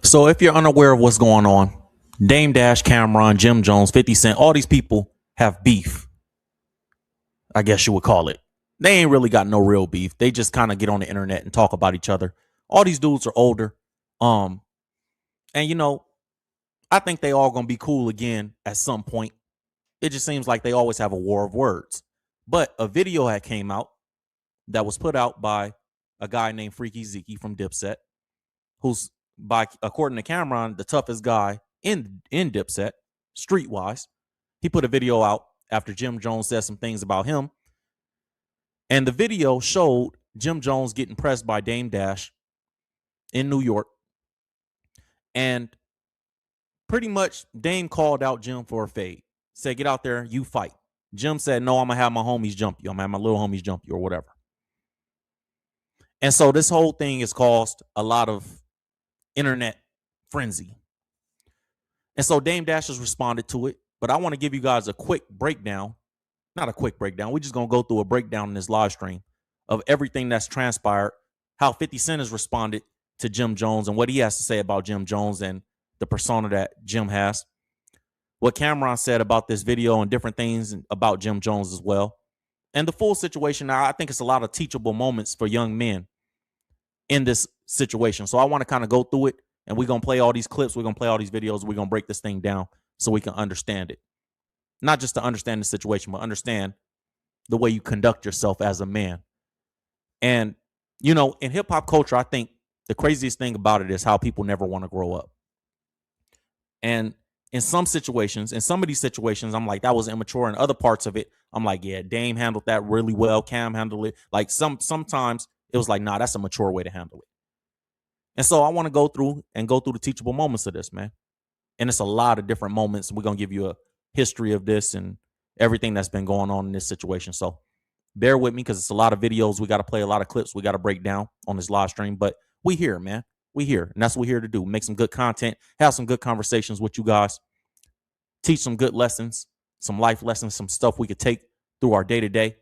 So if you're unaware of what's going on, Dame Dash, Cameron, Jim Jones, 50 Cent, all these people have beef, I guess you would call it. They ain't really got no real beef. They just kind of get on the internet and talk about each other. All these dudes are older. Um, and I think they all gonna be cool again at some point. It just seems like they always have a war of words. But a video had came out that was put out by a guy named Freaky Zeke from Dipset, who's according to Cameron, the toughest guy in Dipset, streetwise. He put a video out after Jim Jones said some things about him. And the video showed Jim Jones getting pressed by Dame Dash in New York. And pretty much Dame called out Jim for a fade. Said, get out there, you fight. Jim said, no, I'm going to have my homies jump you. I'm going to have my little homies jump you or whatever. And so this whole thing has caused a lot of internet frenzy. And so Dame Dash has responded to it. But I want to give you guys a quick breakdown. Not a quick breakdown. We're just going to go through a breakdown in this live stream of everything that's transpired, how 50 Cent has responded to Jim Jones and what he has to say about Jim Jones and the persona that Jim has. What Cameron said about this video and different things about Jim Jones as well. And the full situation. Now, I think it's a lot of teachable moments for young men in this situation. So I want to kind of go through it, and we're going to play all these clips. We're going to play all these videos. We're going to break this thing down so we can understand it. Not just to understand the situation, but understand the way you conduct yourself as a man. And, in hip hop culture, I think the craziest thing about it is how people never want to grow up. And in some situations, in some of these situations, I'm like, that was immature. In other parts of it, I'm like, yeah, Dame handled that really well. Cam handled it. Like sometimes it was like, nah, that's a mature way to handle it. And so I want to go through the teachable moments of this, man. And it's a lot of different moments. We're going to give you a history of this and everything that's been going on in this situation. So bear with me because it's a lot of videos. We got to play a lot of clips. We got to break down on this live stream. But we here, man. We here. And that's what we're here to do. Make some good content. Have some good conversations with you guys. Teach some good lessons, some life lessons, some stuff we could take through our day-to-day.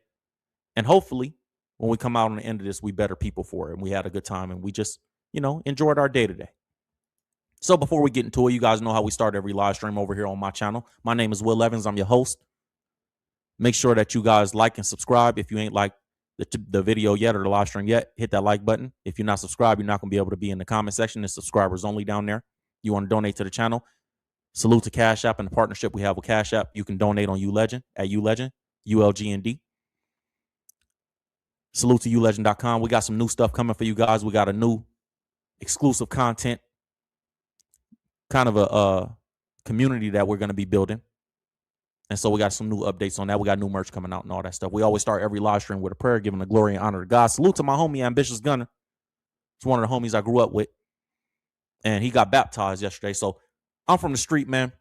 And hopefully, when we come out on the end of this, we better people for it. And we had a good time. And we just, enjoyed our day-to-day. So before we get into it, you guys know how we start every live stream over here on my channel. My name is Will Evans. I'm your host. Make sure that you guys like and subscribe. If you ain't liked the video yet or the live stream yet, hit that like button. If you're not subscribed, you're not going to be able to be in the comment section. It's subscribers only down there. You want to donate to the channel. Salute to Cash App and the partnership we have with Cash App. You can donate on ULegend at ULegend, ULGND. Salute to ULegend.com. We got some new stuff coming for you guys. We got a new exclusive content, kind of a community that we're going to be building. And so we got some new updates on that. We got new merch coming out and all that stuff. We always start every live stream with a prayer, giving the glory and honor to God. Salute to my homie, Ambitious Gunner. It's one of the homies I grew up with. And he got baptized yesterday. So I'm from the street, man.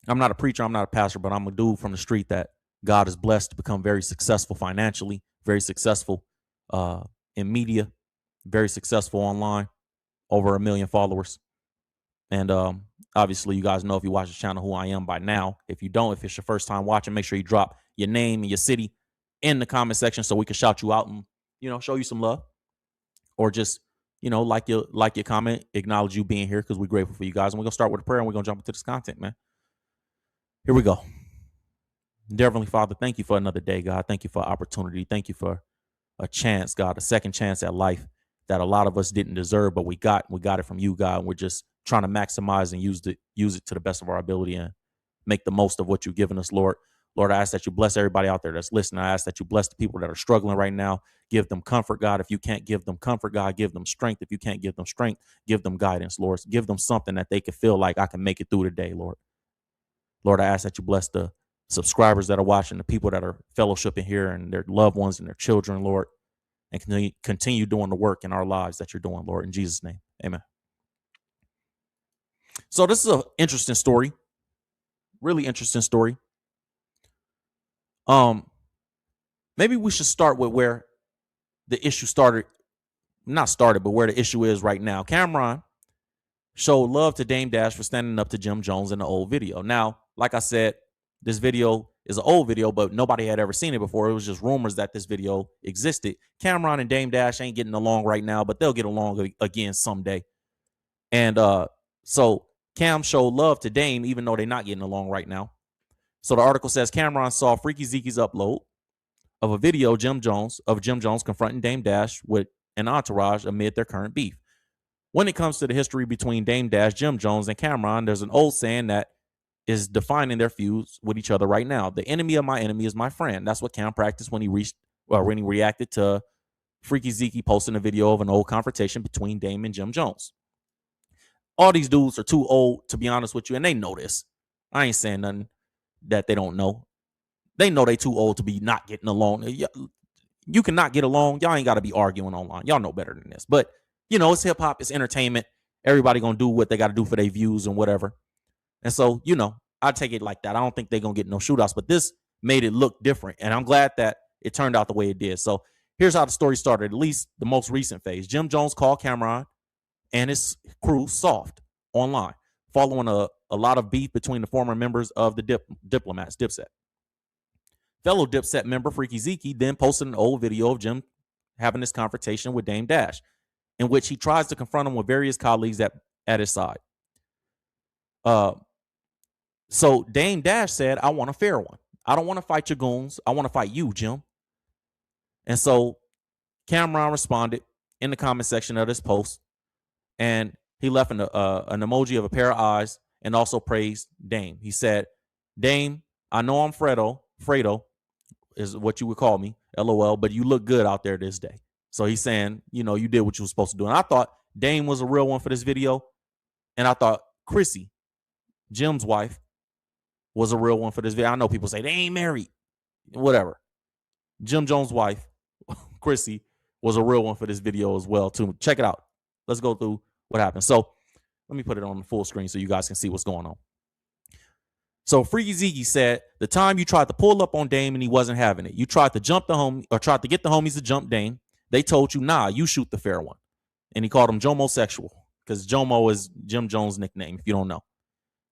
I'm not a preacher. I'm not a pastor, but I'm a dude from the street that God has blessed to become very successful financially, very successful in media, very successful online, over 1 million followers. And obviously, you guys know if you watch the channel who I am by now. If you don't, if it's your first time watching, make sure you drop your name and your city in the comment section so we can shout you out and, show you some love. Or just, like your comment, acknowledge you being here because we're grateful for you guys. And we're going to start with a prayer and we're going to jump into this content, man. Here we go. Dear Heavenly Father, thank you for another day, God. Thank you for opportunity. Thank you for a chance, God, a second chance at life that a lot of us didn't deserve, but we got it from you, God. And we're just trying to maximize and use it to the best of our ability and make the most of what you've given us, Lord. Lord, I ask that you bless everybody out there that's listening. I ask that you bless the people that are struggling right now. Give them comfort, God. If you can't give them comfort, God, give them strength. If you can't give them strength, give them guidance, Lord. Give them something that they can feel like I can make it through the day, Lord. Lord, I ask that you bless the subscribers that are watching, the people that are fellowshipping here and their loved ones and their children, Lord, and continue doing the work in our lives that you're doing, Lord. In Jesus' name, amen. So this is an interesting story, really interesting story. Maybe we should start with where the issue but where the issue is right now. Cameron showed love to Dame Dash for standing up to Jim Jones in the old video. Now, like I said, this video is an old video, but nobody had ever seen it before. It was just rumors that this video existed. Cameron and Dame Dash ain't getting along right now, but they'll get along again someday. And So Cam showed love to Dame, even though they're not getting along right now. So the article says Cameron saw Freaky Zeke's upload of a video of Jim Jones confronting Dame Dash with an entourage amid their current beef. When it comes to the history between Dame Dash, Jim Jones, and Cameron, there's an old saying that is defining their feuds with each other right now. The enemy of my enemy is my friend. That's what Cam practiced when he reacted to Freaky Zeke posting a video of an old confrontation between Dame and Jim Jones. All these dudes are too old, to be honest with you, and they know this. I ain't saying nothing that they don't know. They know they too old to be not getting along. You cannot get along. Y'all ain't got to be arguing online. Y'all know better than this. But, you know, it's hip-hop. It's entertainment. Everybody going to do what they got to do for their views and whatever. And so, you know, I take it like that. I don't think they're going to get no shootouts. But this made it look different. And I'm glad that it turned out the way it did. So here's how the story started, at least the most recent phase. Jim Jones called Cameron and his crew soft online, following a lot of beef between the former members of the Diplomats, Dipset. Fellow Dipset member Freaky Zeke then posted an old video of Jim having this confrontation with Dame Dash, in which he tries to confront him with various colleagues at his side. So Dame Dash said, I want a fair one. I don't want to fight your goons. I want to fight you, Jim. And so Cameron responded in the comment section of this post, and he left an emoji of a pair of eyes and also praised Dame. He said, Dame, I know I'm Fredo is what you would call me, LOL, but you look good out there this day. So he's saying, you know, you did what you were supposed to do. And I thought Dame was a real one for this video. And I thought Chrissy, Jim's wife, was a real one for this video. I know people say they ain't married. Whatever. Jim Jones' wife, Chrissy, was a real one for this video as well, too. Check it out. Let's go through what happened. So let me put it on the full screen so you guys can see what's going on. So Freaky Zeke said, the time you tried to pull up on Dame and he wasn't having it. You tried to jump the homie, or tried to get the homies to jump Dame. They told you, nah, you shoot the fair one. And he called him Jomosexual, because Jomo is Jim Jones' nickname, if you don't know.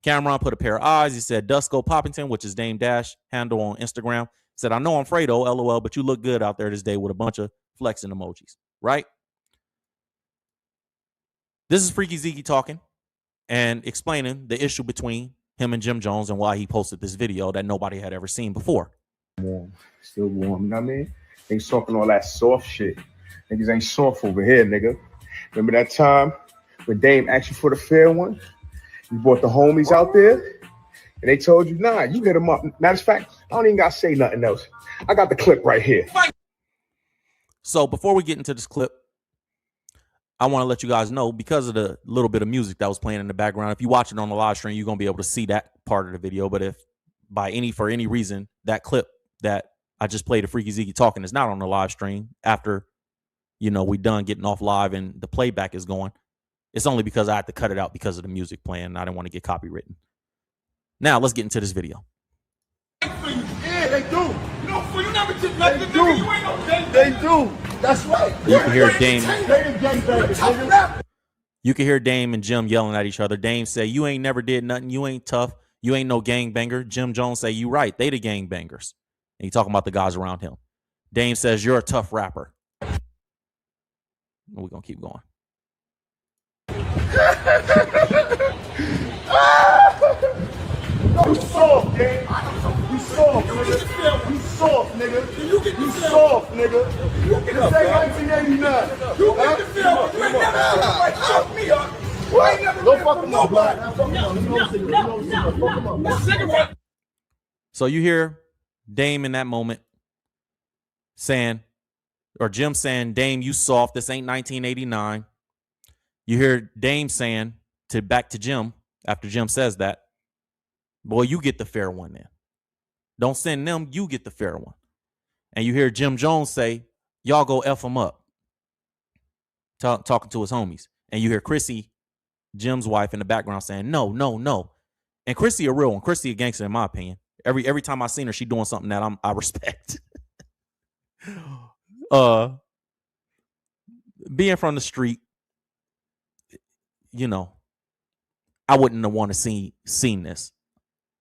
Cameron put a pair of eyes. He said, Dusko Poppington, which is Dame Dash handle on Instagram, said, I know I'm Fredo, LOL, but you look good out there this day with a bunch of flexing emojis, right? This is Freaky Zeke talking and explaining the issue between him and Jim Jones and why he posted this video that nobody had ever seen before. Warm, still warm, you know what I mean? Ain't soft and all that soft shit. Niggas ain't soft over here, nigga. Remember that time when Dame asked you for the fair one? You brought the homies out there, and they told you, nah, you hit them up. Matter of fact, I don't even got to say nothing else. I got the clip right here. So before we get into this clip, I want to let you guys know, because of the little bit of music that was playing in the background, if you watch it on the live stream, you're going to be able to see that part of the video. But if for any reason, that clip that I just played of Freaky Zeke talking is not on the live stream after, you know, we done getting off live and the playback is going, it's only because I had to cut it out because of the music playing. And I didn't want to get copywritten. Now let's get into this video. Yeah, they do. You know, you never did nothing. They do. You ain't no gang. They do. That's right. You can hear Dame. You can hear Dame and Jim yelling at each other. Dame say, you ain't never did nothing. You ain't tough. You ain't no gangbanger. Jim Jones say, you right. They the gangbangers. And he talking about the guys around him. Dame says, you're a tough rapper. We're going to keep going. You soft, gang. You soft, nigga. You soft, nigga. You soft, nigga. You get the same 1989. You get the film. You ain't never fuck me up. Don't fuck him up, black. Fuck him up. So you hear Dame in that moment saying, or Jim saying, Dame, you soft. This ain't 1989. You hear Dame saying back to Jim after Jim says that, boy, you get the fair one then. Don't send them, you get the fair one. And you hear Jim Jones say, y'all go F him up. Talking to his homies. And you hear Chrissy, Jim's wife, in the background saying, no, no, no. And Chrissy a real one. Chrissy a gangster, in my opinion. Every time I seen her, she doing something that I respect. Being from the street, you know, I wouldn't have want to seen this.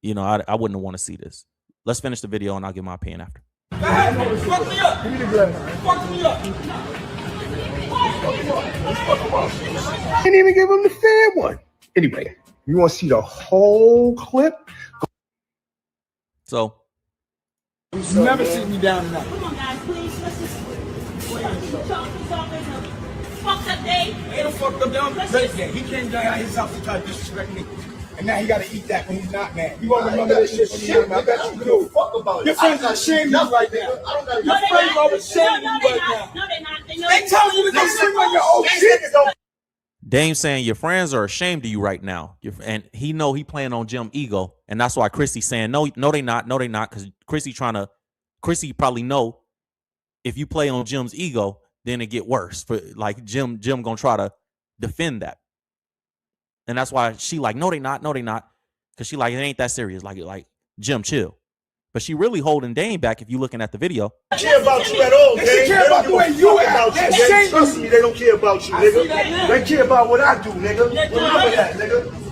You know, I wouldn't want to see this. Let's finish the video and I'll give my opinion after. Fuck me up. Give me the glass. Fuck me up. Didn't even give him the fair one. Anyway, you want to see the whole clip? So You never sit me down tonight. Come on, guys, please. Let's just fucked up day. Ain't no fucked up down the day. He came down at his house to try to disrespect me. And now he got to eat that when he's not mad. You want to remember this shit? I bet you do. Fuck about it. Your friends are ashamed of you right now. Your friends are ashamed of you right now. No, they're not. They tell you to go swing on your old shit. Dame saying your friends are ashamed of you right now, and he know he playing on Jim ego, and that's why Chrissy saying no, they not, because Chrissy probably know if you play on Jim's ego, then it get worse. For like Jim gonna try to defend that, and that's why she like no, they not, because she like it ain't that serious. Like Jim, chill. But she really holding Dame back if you looking at the video. They don't care about you at all, Dame. They care about the way you act. Trust me, they don't care about you, nigga. They care about what I do, nigga. Remember that, nigga.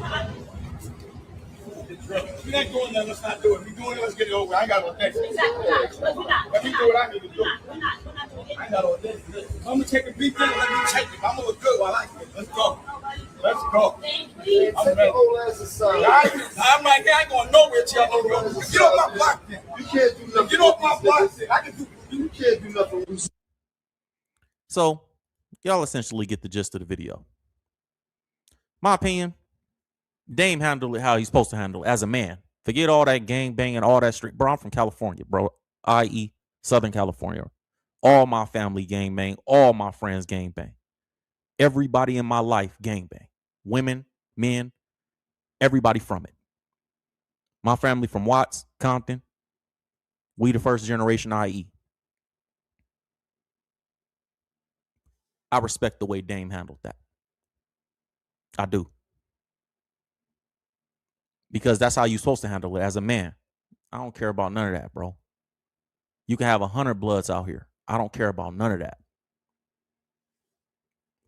We're not doing that. Let's not do it. We're doing it. Let's get it over. I ain't got no next. Exactly. We're not. Let me do what I need to do. We're not doing it. I ain't got all this. I'm gonna take a beat thing and let me take it. I'm gonna look good while I can. Let's go. Let's go. Please. I'm ready. I'm right here. I ain't going nowhere till y'all know. Get off my block then. You can't do nothing. Get off my block then. I can do. You can't do nothing. So y'all essentially get the gist of the video. My opinion, Dame handled it how he's supposed to handle it as a man. Forget all that gang banging, all that street. Bro, I'm from California, bro. I.e. Southern California. All my family gang bang. All my friends gang bang. Everybody in my life gang bang. Women, men, everybody from it. My family from Watts, Compton. We the first generation IE. I respect the way Dame handled that. I do. Because that's how you're supposed to handle it as a man. I don't care about none of that, bro. You can have 100 bloods out here. I don't care about none of that.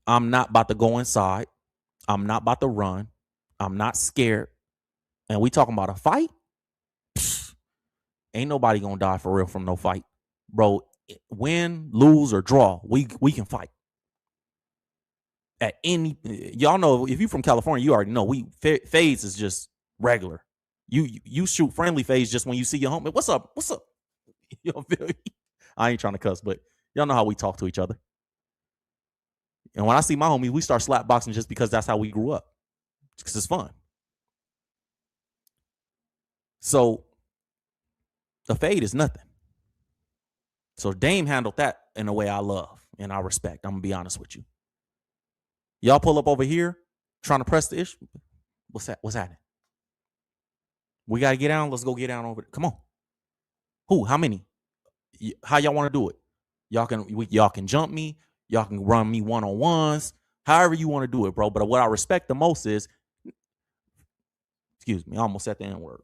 I'm not about to go inside. I'm not about to run. I'm not scared. And we talking about a fight? Pfft, ain't nobody gonna die for real from no fight. Bro, win, lose, or draw, we can fight. At any, y'all know, if you from California, you already know, fades is just regular. You shoot friendly fades just when you see your homie. What's up? You know, I ain't trying to cuss, but y'all know how we talk to each other. And when I see my homies, we start slap boxing just because that's how we grew up. Because it's fun. So the fade is nothing. So Dame handled that in a way I love and I respect. I'm gonna be honest with you. Y'all pull up over here trying to press the issue. What's that? What's happening? We gotta get down. Let's go get down over there. Come on. Who? How many? How y'all want to do it? Y'all can jump me. Y'all can run me one-on-ones. However you want to do it, bro. But what I respect the most is, excuse me, I almost said the N-word.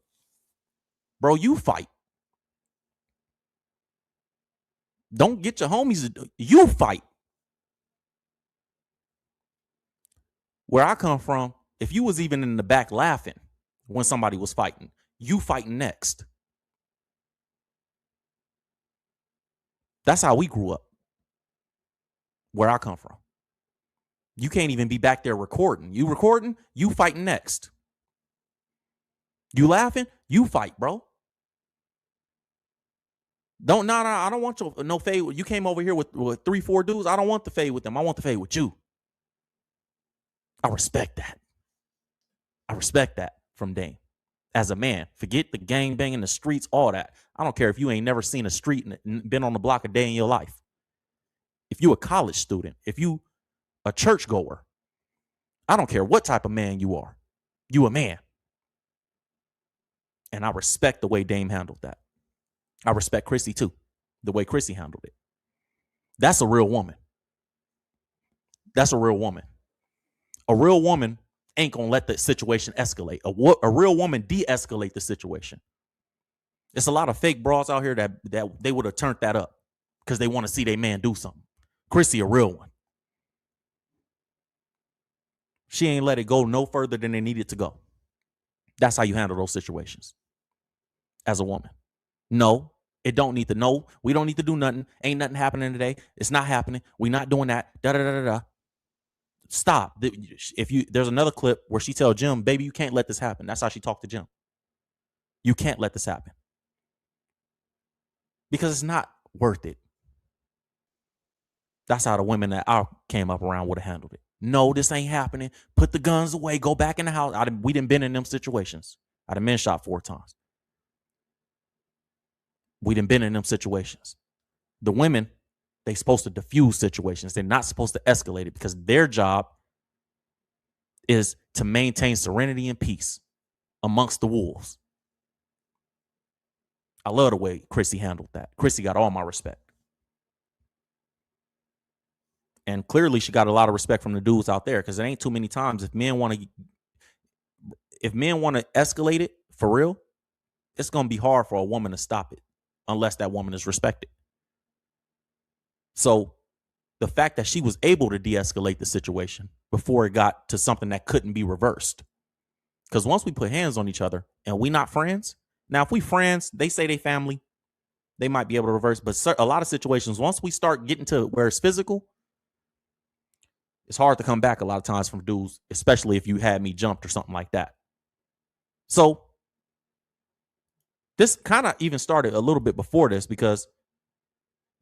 Bro, you fight. Don't get your homies. You fight. Where I come from, if you was even in the back laughing when somebody was fighting, you fighting next. That's how we grew up. Where I come from. You can't even be back there recording. You recording, you fighting next. You laughing, you fight, bro. I don't want your no fade. You came over here with 3-4 dudes. I don't want the fade with them. I want the fade with you. I respect that. I respect that from Dame. As a man, forget the gang bang in the streets, all that. I don't care if you ain't never seen a street and been on the block a day in your life. If you a college student, if you a church goer, I don't care what type of man you are. You a man. And I respect the way Dame handled that. I respect Chrissy too, the way Chrissy handled it. That's a real woman. That's a real woman. A real woman ain't gonna let the situation escalate. A real woman de-escalate the situation. There's a lot of fake bras out here that they would have turned that up because they want to see their man do something. Chrissy, a real one. She ain't let it go no further than it needed to go. That's how you handle those situations as a woman. No, it don't need to. No, we don't need to do nothing. Ain't nothing happening today. It's not happening. We're not doing that. Da da da da da. Stop. There's another clip where she tells Jim, baby, you can't let this happen. That's how she talked to Jim. You can't let this happen. Because it's not worth it. That's how the women that I came up around would have handled it. No, this ain't happening. Put the guns away. Go back in the house. We done been in them situations. I done been shot 4 times. We done been in them situations. The women, they supposed to diffuse situations. They're not supposed to escalate it because their job is to maintain serenity and peace amongst the wolves. I love the way Chrissy handled that. Chrissy got all my respect. And clearly she got a lot of respect from the dudes out there because it ain't too many times if men want to escalate it for real, it's going to be hard for a woman to stop it unless that woman is respected. So the fact that she was able to de-escalate the situation before it got to something that couldn't be reversed. Because once we put hands on each other and we not friends, now if we friends, they say they family, they might be able to reverse. But a lot of situations, once we start getting to where it's physical, it's hard to come back a lot of times from dudes, especially if you had me jumped or something like that. So this kind of even started a little bit before this because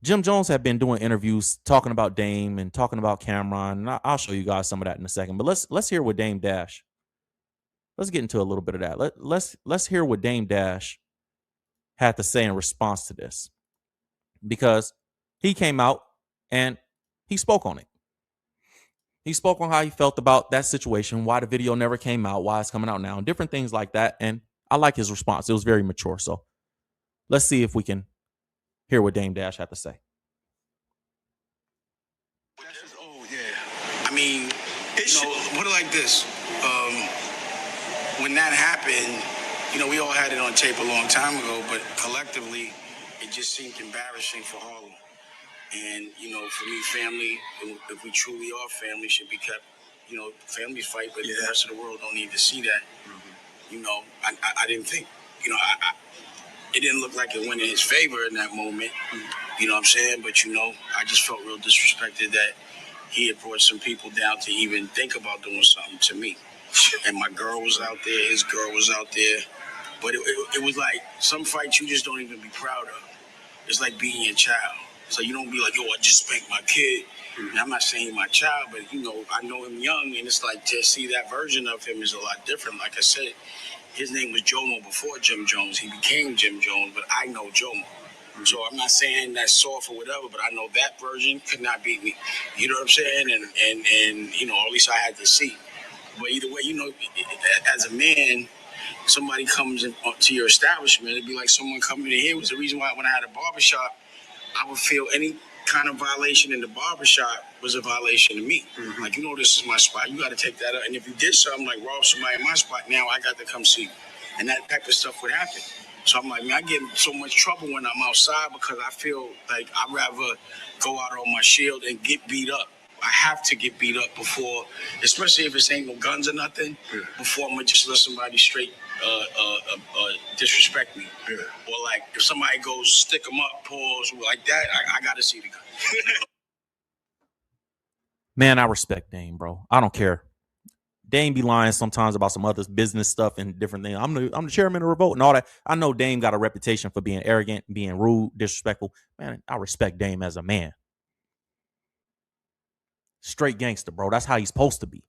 Jim Jones had been doing interviews talking about Dame and talking about Cameron. And I'll show you guys some of that in a second. But let's hear what Dame Dash. Let's get into a little bit of that. Let's hear what Dame Dash had to say in response to this, because he came out and he spoke on it. He spoke on how he felt about that situation, why the video never came out, why it's coming out now, and different things like that. And I like his response. It was very mature. So let's see if we can hear what Dame Dash had to say. Oh, yeah. I mean, put it like this. When that happened, we all had it on tape a long time ago, but collectively, it just seemed embarrassing for Harlem. And, for me, family, if we truly are family, should be kept, families fight, but the rest of the world don't need to see that. Mm-hmm. I didn't think, it didn't look like it went in his favor in that moment. You know what I'm saying? But, I just felt real disrespected that he had brought some people down to even think about doing something to me. And my girl was out there, his girl was out there. But it was like some fights you just don't even be proud of. It's like being your child. So you don't be like, yo, I just spanked my kid. And I'm not saying my child, but, I know him young. And it's like to see that version of him is a lot different. Like I said, his name was Jomo before Jim Jones. He became Jim Jones, but I know Jomo. So I'm not saying that's soft or whatever, but I know that version could not beat me. You know what I'm saying? And or at least I had to see. But either way, as a man, somebody comes to your establishment, it'd be like someone coming in here. It was the reason why when I had a barbershop, I would feel any kind of violation in the barbershop was a violation to me. Mm-hmm. Like, this is my spot. You got to take that up. And if you did something like rob somebody in my spot, now I got to come see you. And that type of stuff would happen. So I'm like, man, I get in so much trouble when I'm outside because I feel like I'd rather go out on my shield and get beat up. I have to get beat up before, especially if it's ain't no guns or nothing, before I'm going to just let somebody straight disrespect me. Yeah. Or like if somebody goes stick them up, pause, like that, I got to see the gun. Man, I respect Dame, bro. I don't care. Dame be lying sometimes about some other business stuff and different things. I'm the chairman of Revolt and all that. I know Dame got a reputation for being arrogant, being rude, disrespectful. Man, I respect Dame as a man. Straight gangster, bro. That's how he's supposed to be.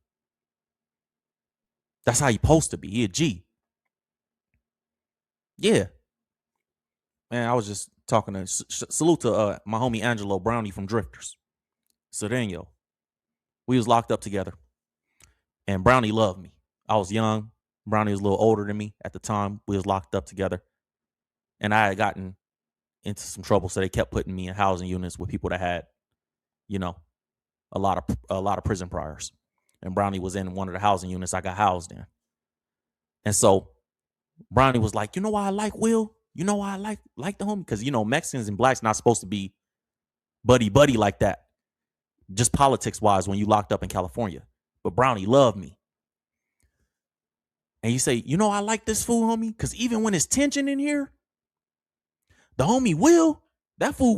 That's how he's supposed to be. He a G. Yeah. Man, I was just talking to salute to my homie Angelo Brownie from Drifters. Sereno. We was locked up together. And Brownie loved me. I was young. Brownie was a little older than me at the time. We was locked up together. And I had gotten into some trouble, so they kept putting me in housing units with people that had, a lot of prison priors. And Brownie was in one of the housing units I got housed in. And so Brownie was like, you know why I like Will? You know why I like the homie? Because, Mexicans and blacks not supposed to be buddy like that. Just politics-wise when you locked up in California. But Brownie loved me. And you say, I like this fool, homie, because even when it's tension in here, the homie that fool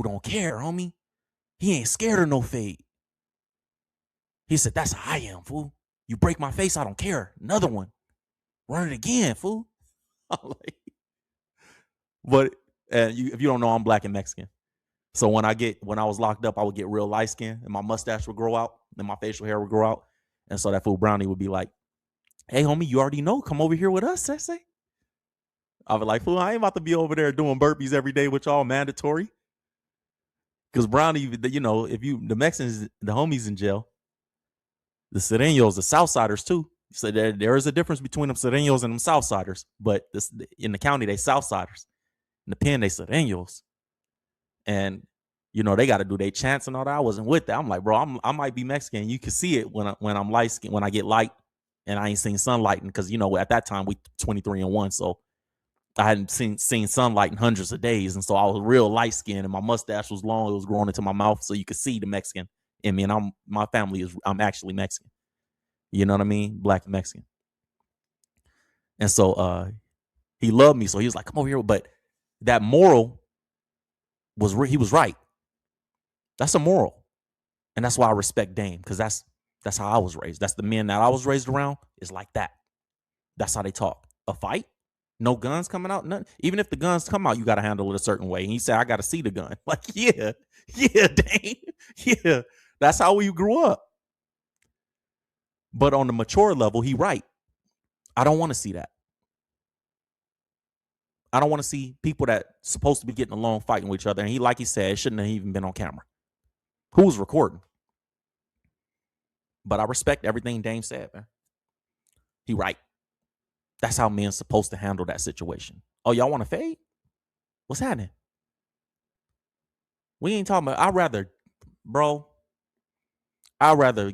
don't care, homie. He ain't scared of no fade. He said, that's how I am, fool. You break my face, I don't care. Another one. Run it again, fool. I'm like, but if you don't know, I'm black and Mexican. So when I was locked up, I would get real light skin and my mustache would grow out and my facial hair would grow out. And so that fool Brownie would be like, hey, homie, you already know. Come over here with us, Sese. I was like, fool, I ain't about to be over there doing burpees every day with y'all mandatory. Because Brownie, the Mexicans, the homies in jail, the Sereños, the Southsiders too. So there is a difference between them Sereños and them Southsiders. But in the county, they Southsiders. In the pen, they Sereños. And, they got to do their chants and all that. I wasn't with that. I'm like, bro, I might be Mexican. You can see it when I'm light skinned, when I get light and I ain't seen sunlight. Because, at that time, we 23 and 1. So I hadn't seen sunlight in hundreds of days. And so I was real light skinned and my mustache was long. It was growing into my mouth. So you could see the Mexican in me. And I'm actually Mexican. You know what I mean? Black and Mexican. And so he loved me. So he was like, come over here. But that moral he was right. That's a moral. And that's why I respect Dame, because that's how I was raised. That's the men that I was raised around is like that. That's how they talk. A fight? No guns coming out? Nothing. Even if the guns come out, you got to handle it a certain way. And he said, I got to see the gun. Like, yeah, Dame. Yeah, that's how we grew up. But on the mature level, he right. I don't want to see that. I don't want to see people that supposed to be getting along fighting with each other. And like he said, it shouldn't have even been on camera. Who was recording? But I respect everything Dame said, man. He right. That's how men's supposed to handle that situation. Oh, y'all want to fade? What's happening? We ain't talking about, I'd rather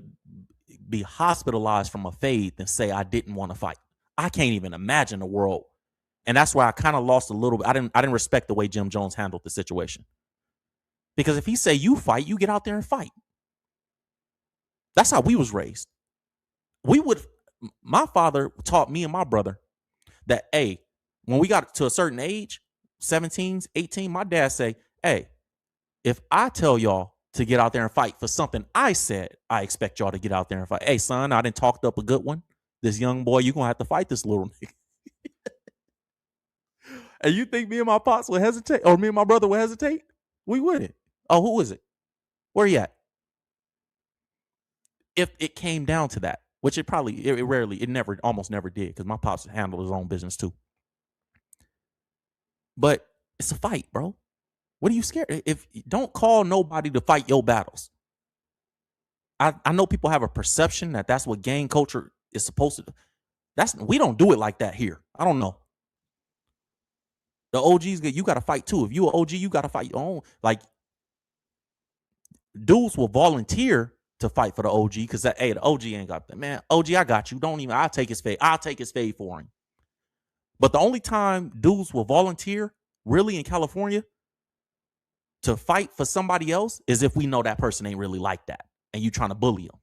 be hospitalized from a fade than say I didn't want to fight. I can't even imagine a world. And that's why I kind of lost a little bit. I didn't respect the way Jim Jones handled the situation. Because if he say you fight, you get out there and fight. That's how we was raised. My father taught me and my brother that, hey, when we got to a certain age, 17, 18, my dad say, hey, if I tell y'all to get out there and fight for something I said, I expect y'all to get out there and fight. Hey, son, I done talked up a good one. This young boy, you're going to have to fight this little nigga. And you think me and my pops would hesitate, or me and my brother would hesitate? We wouldn't. Oh, who is it? Where you at? If it came down to that, which it almost never did, because my pops handled his own business too. But it's a fight, bro. What are you scared? Don't call nobody to fight your battles. I know people have a perception that that's what gang culture is supposed to do. We don't do it like that here. I don't know. The OGs, you got to fight too. If you an OG, you got to fight your own. Like, dudes will volunteer to fight for the OG because the OG ain't got that. Man, OG, I got you. I'll take his fade. I'll take his fade for him. But the only time dudes will volunteer, really, in California, to fight for somebody else is if we know that person ain't really like that and you trying to bully him.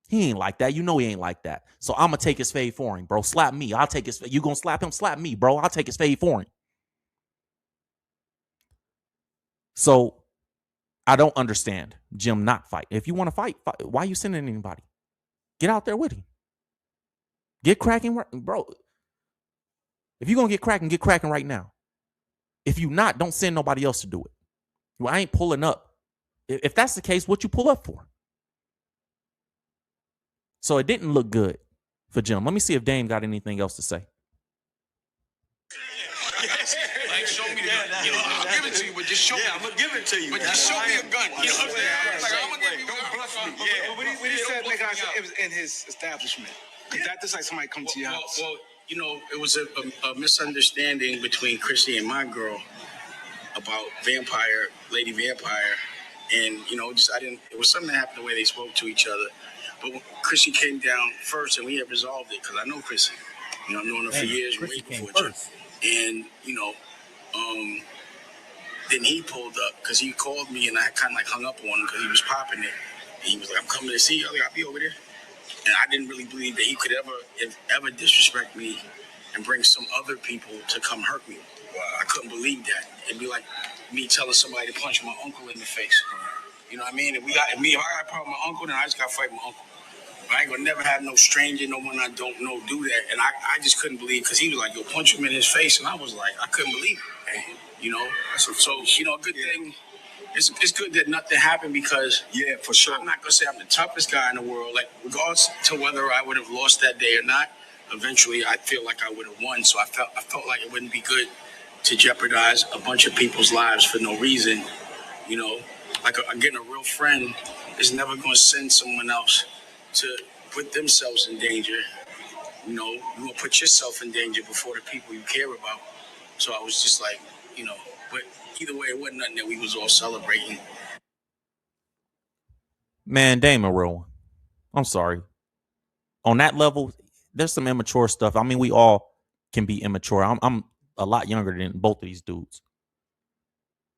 He ain't like that. You know he ain't like that. So I'm going to take his fade for him, bro. Slap me. I'll take his fade. You going to slap him? Slap me, bro. I'll take his fade for him. So I don't understand Jim not fight. If you want to fight, why are you sending anybody? Get out there with him. Get cracking, bro. If you're going to get cracking right now. If you not, don't send nobody else to do it. Well, I ain't pulling up. If that's the case, what you pull up for? So it didn't look good for Jim. Let me see if Dame got anything else to say. Like, show me the gun. I'll give it to you, but just show me. I'm going to give it to you. But just show me a gun. I'm going to give you a gun. Yeah, when he said, nigga, it was in his establishment. Is that just like somebody come to your house? Well, it was a misunderstanding between Chrissy and my girl about Lady Vampire. And, it was something that happened the way they spoke to each other. But when Chrissy came down first, and we had resolved it, because I know Chrissy. I've known her for years, way before first. And, then he pulled up, because he called me, and I kind of like hung up on him, because he was popping it. And he was like, I'm coming to see you. I was like, I'll be over there. And I didn't really believe that he could ever disrespect me and bring some other people to come hurt me. Wow. I couldn't believe that. It'd be like me telling somebody to punch my uncle in the face. You know what I mean? If I got a problem with my uncle, then I just got to fight my uncle. I ain't gonna never have no stranger, no one I don't know do that. And I just couldn't believe, because he was like, yo, punch him in his face. And I was like, I couldn't believe it. And, you know, so a good thing. It's good that nothing happened, because, yeah, for sure, I'm not gonna say I'm the toughest guy in the world. Like, regardless to whether I would have lost that day or not, eventually I feel like I would have won. So I felt like it wouldn't be good to jeopardize a bunch of people's lives for no reason. You know, like getting a real friend is never gonna send someone else to put themselves in danger. You know, you gonna put yourself in danger before the people you care about. So I was just like, you know, but either way, it wasn't nothing that we was all celebrating. Man, Dame a real one. I'm sorry. On that level, there's some immature stuff. I mean, we all can be immature. I'm a lot younger than both of these dudes.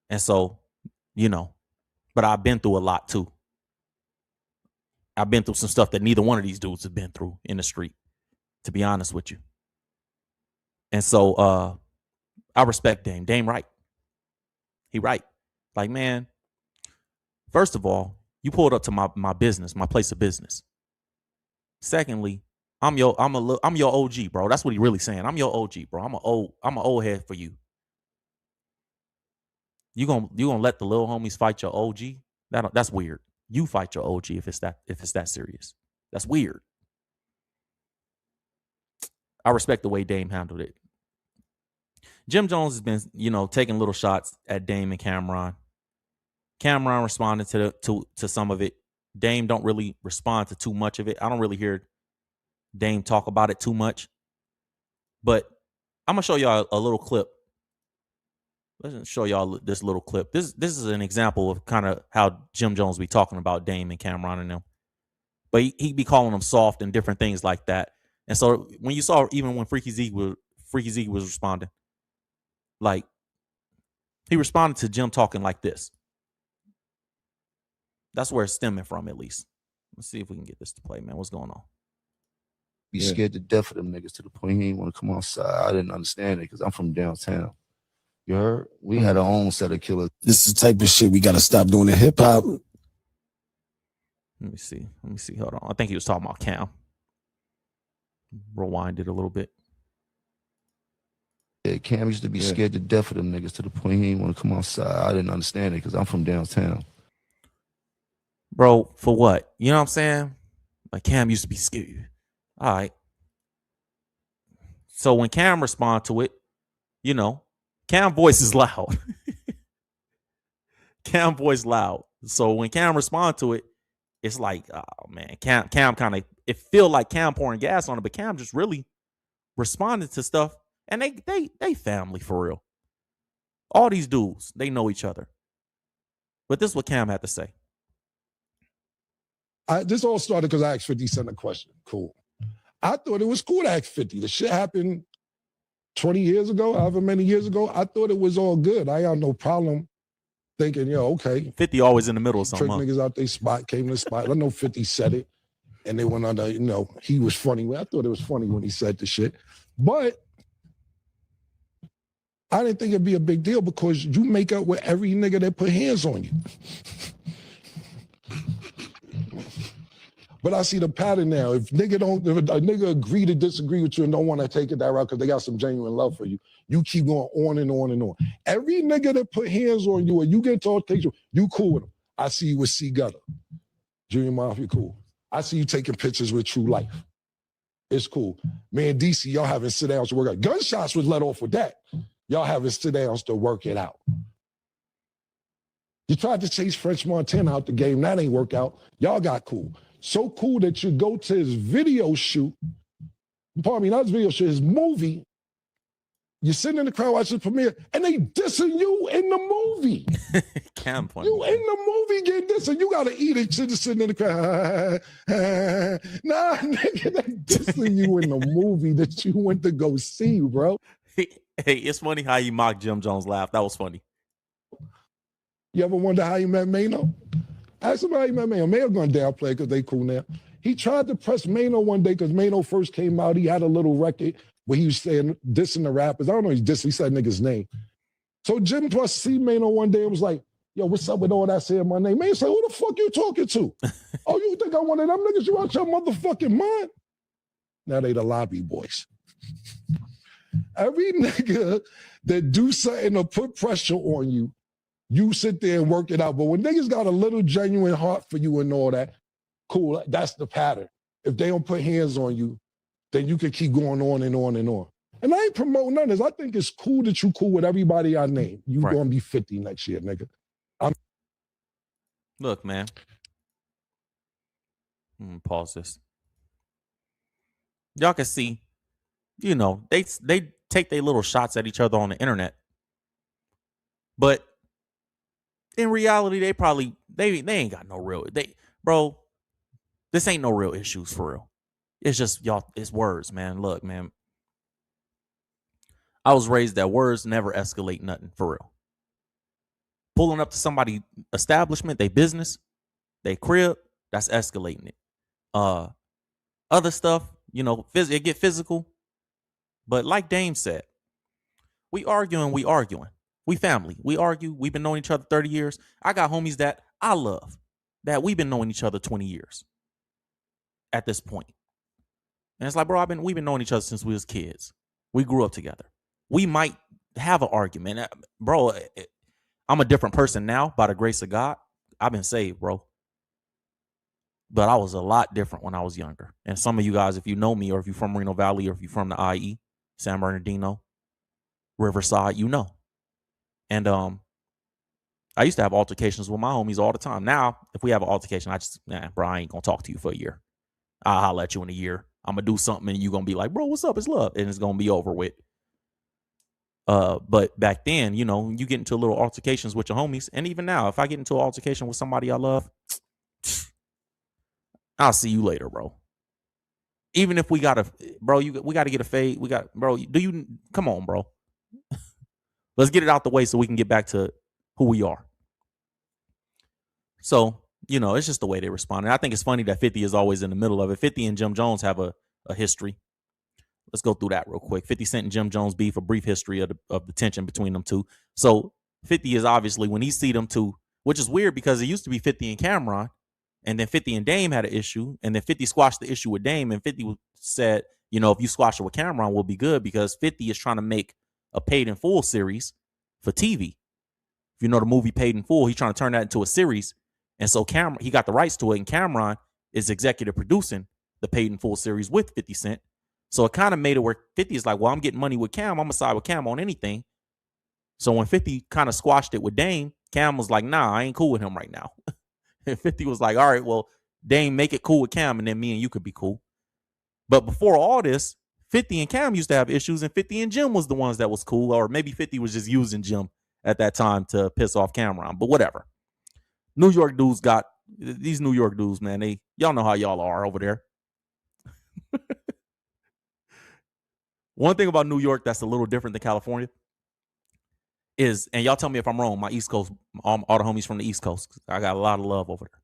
And so, you know, but I've been through a lot too. I've been through some stuff that neither one of these dudes have been through in the street, to be honest with you. And so I respect Dame. Dame right. He right. Like, man, first of all, you pulled up to my business, my place of business. Secondly, I'm your OG, bro. That's what he really saying. I'm your OG, bro. I'm an old head for you. You gonna let the little homies fight your OG? That's weird. You fight your OG if it's that serious. That's weird. I respect the way Dame handled it. Jim Jones has been, you know, taking little shots at Dame and Cameron. Cameron responded to some of it. Dame don't really respond to too much of it. I don't really hear Dame talk about it too much. But I'm gonna show y'all a little clip. Let's show y'all this little clip. This is an example of kind of how Jim Jones be talking about Dame and Cameron and them. But he be calling them soft and different things like that. And so when you saw, even when Freaky Zeke was responding, like, he responded to Jim talking like this. That's where it's stemming from, at least. Let's see if we can get this to play, man. What's going on? Be scared to death of them niggas to the point he ain't want to come outside. I didn't understand it because I'm from downtown. You heard? We had our own set of killers. This is the type of shit we got to stop doing in hip hop. Let me see. Hold on. I think he was talking about Cam. Rewind it a little bit. Yeah, Cam used to be scared to death of them niggas to the point he ain't want to come outside. I didn't understand it because I'm from downtown. Bro, for what? You know what I'm saying? Like, Cam used to be scared. All right. So when Cam respond to it, you know, Cam voice is loud. Cam voice loud. So when Cam respond to it, it's like, oh man, Cam kind of, it feel like Cam pouring gas on it, but Cam just really responded to stuff, and they family for real. All these dudes, they know each other. But this is what Cam had to say. This all started because I asked 50 Cent a question. Cool. I thought it was cool to ask 50. The shit happened 20 years ago, however many years ago. I thought it was all good. I had no problem thinking, yo, okay. 50 always in the middle of something. Trick niggas out they spot, came to the spot. I know 50 said it, and they went under, you know, he was funny. I thought it was funny when he said the shit. But I didn't think it'd be a big deal because you make up with every nigga that put hands on you. But I see the pattern now. If a nigga agree to disagree with you and don't want to take it that route because they got some genuine love for you, you keep going on and on and on. Every nigga that put hands on you or you get to take you cool with them. I see you with C Gutter. Junior Mafia, cool. I see you taking pictures with True Life. It's cool. Man, DC, y'all having sit-downs to work out. Gunshots was let off with that. Y'all having sit-downs to work it out. You tried to chase French Montana out the game. That ain't work out. Y'all got cool. So cool that you go to his video shoot. Pardon me, not his video shoot, his movie. You're sitting in the crowd watching the premiere, and they dissing you in the movie. Cam point. You in the movie getting dissing. You got to eat it. You're just sitting in the crowd. Nah, nigga, they dissing you in the movie that you went to go see, bro. Hey, it's funny how you mocked Jim Jones' laugh. That was funny. You ever wonder how you met Mano? Ask him how he met Mano. Mano gonna downplay because they cool now. He tried to press Mano one day because Mano first came out. He had a little record where he was saying, dissing the rappers. I don't know, he said nigga's name. So Jim Plus see Mano one day and was like, yo, what's up with all that saying my name? Man, say, who the fuck you talking to? Oh, you think I one of them niggas? You out your motherfucking mind? Now they the lobby boys. Every nigga that do something to put pressure on you, you sit there and work it out. But when niggas got a little genuine heart for you and all that, cool, that's the pattern. If they don't put hands on you, then you can keep going on and on and on. And I ain't promoting none of this. I think it's cool that you cool with everybody I name. You Right. gonna be 50 next year, nigga. Look, man. Pause this. Y'all can see, you know, they take their little shots at each other on the internet. But in reality, they probably they ain't got no real bro. This ain't no real issues for real. It's just y'all, it's words, man. Look, man. I was raised that words never escalate nothing for real. Pulling up to somebody establishment, they business, they crib, that's escalating it. Other stuff, you know, it get physical. But like Dame said, we arguing. We family. We argue. We've been knowing each other 30 years. I got homies that I love, that we've been knowing each other 20 years at this point. And it's like, bro, we've been knowing each other since we was kids. We grew up together. We might have an argument. Bro, I'm a different person now by the grace of God. I've been saved, bro. But I was a lot different when I was younger. And some of you guys, if you know me, or if you're from Reno Valley, or if you're from the IE, San Bernardino, Riverside, you know. And I used to have altercations with my homies all the time. Now, if we have an altercation, bro, I ain't gonna talk to you for a year. I'll holler at you in a year. I'm gonna do something and you're gonna be like, bro, what's up? It's love. And it's gonna be over with. But back then, you know, you get into little altercations with your homies. And even now, if I get into an altercation with somebody I love, I'll see you later, bro. Even if we gotta get a fade. Come on, bro. Let's get it out the way so we can get back to who we are. So, you know, it's just the way they respond. And I think it's funny that 50 is always in the middle of it. 50 and Jim Jones have a history. Let's go through that real quick. 50 Cent and Jim Jones beef, a brief history of the tension between them two. So 50 is obviously, when he see them two, which is weird because it used to be 50 and Cameron, and then 50 and Dame had an issue, and then 50 squashed the issue with Dame, and 50 said, you know, if you squash it with Cameron, we'll be good, because 50 is trying to make a Paid in Full series for TV. If you know the movie Paid in Full, he's trying to turn that into a series. And so he got the rights to it, and Cameron is executive producing the Paid in Full series with 50 Cent. So it kind of made it where 50 is like, well, I'm getting money with Cam. I'm going to side with Cam on anything. So when 50 kind of squashed it with Dame, Cam was like, nah, I ain't cool with him right now. And 50 was like, all right, well, Dame, make it cool with Cam, and then me and you could be cool. But before all this, 50 and Cam used to have issues, and 50 and Jim was the ones that was cool. Or maybe 50 was just using Jim at that time to piss off Cameron. But whatever. New York dudes got these New York dudes, man. Y'all know how y'all are over there. One thing about New York that's a little different than California is, and y'all tell me if I'm wrong, my East Coast, all the homies from the East Coast, I got a lot of love over there.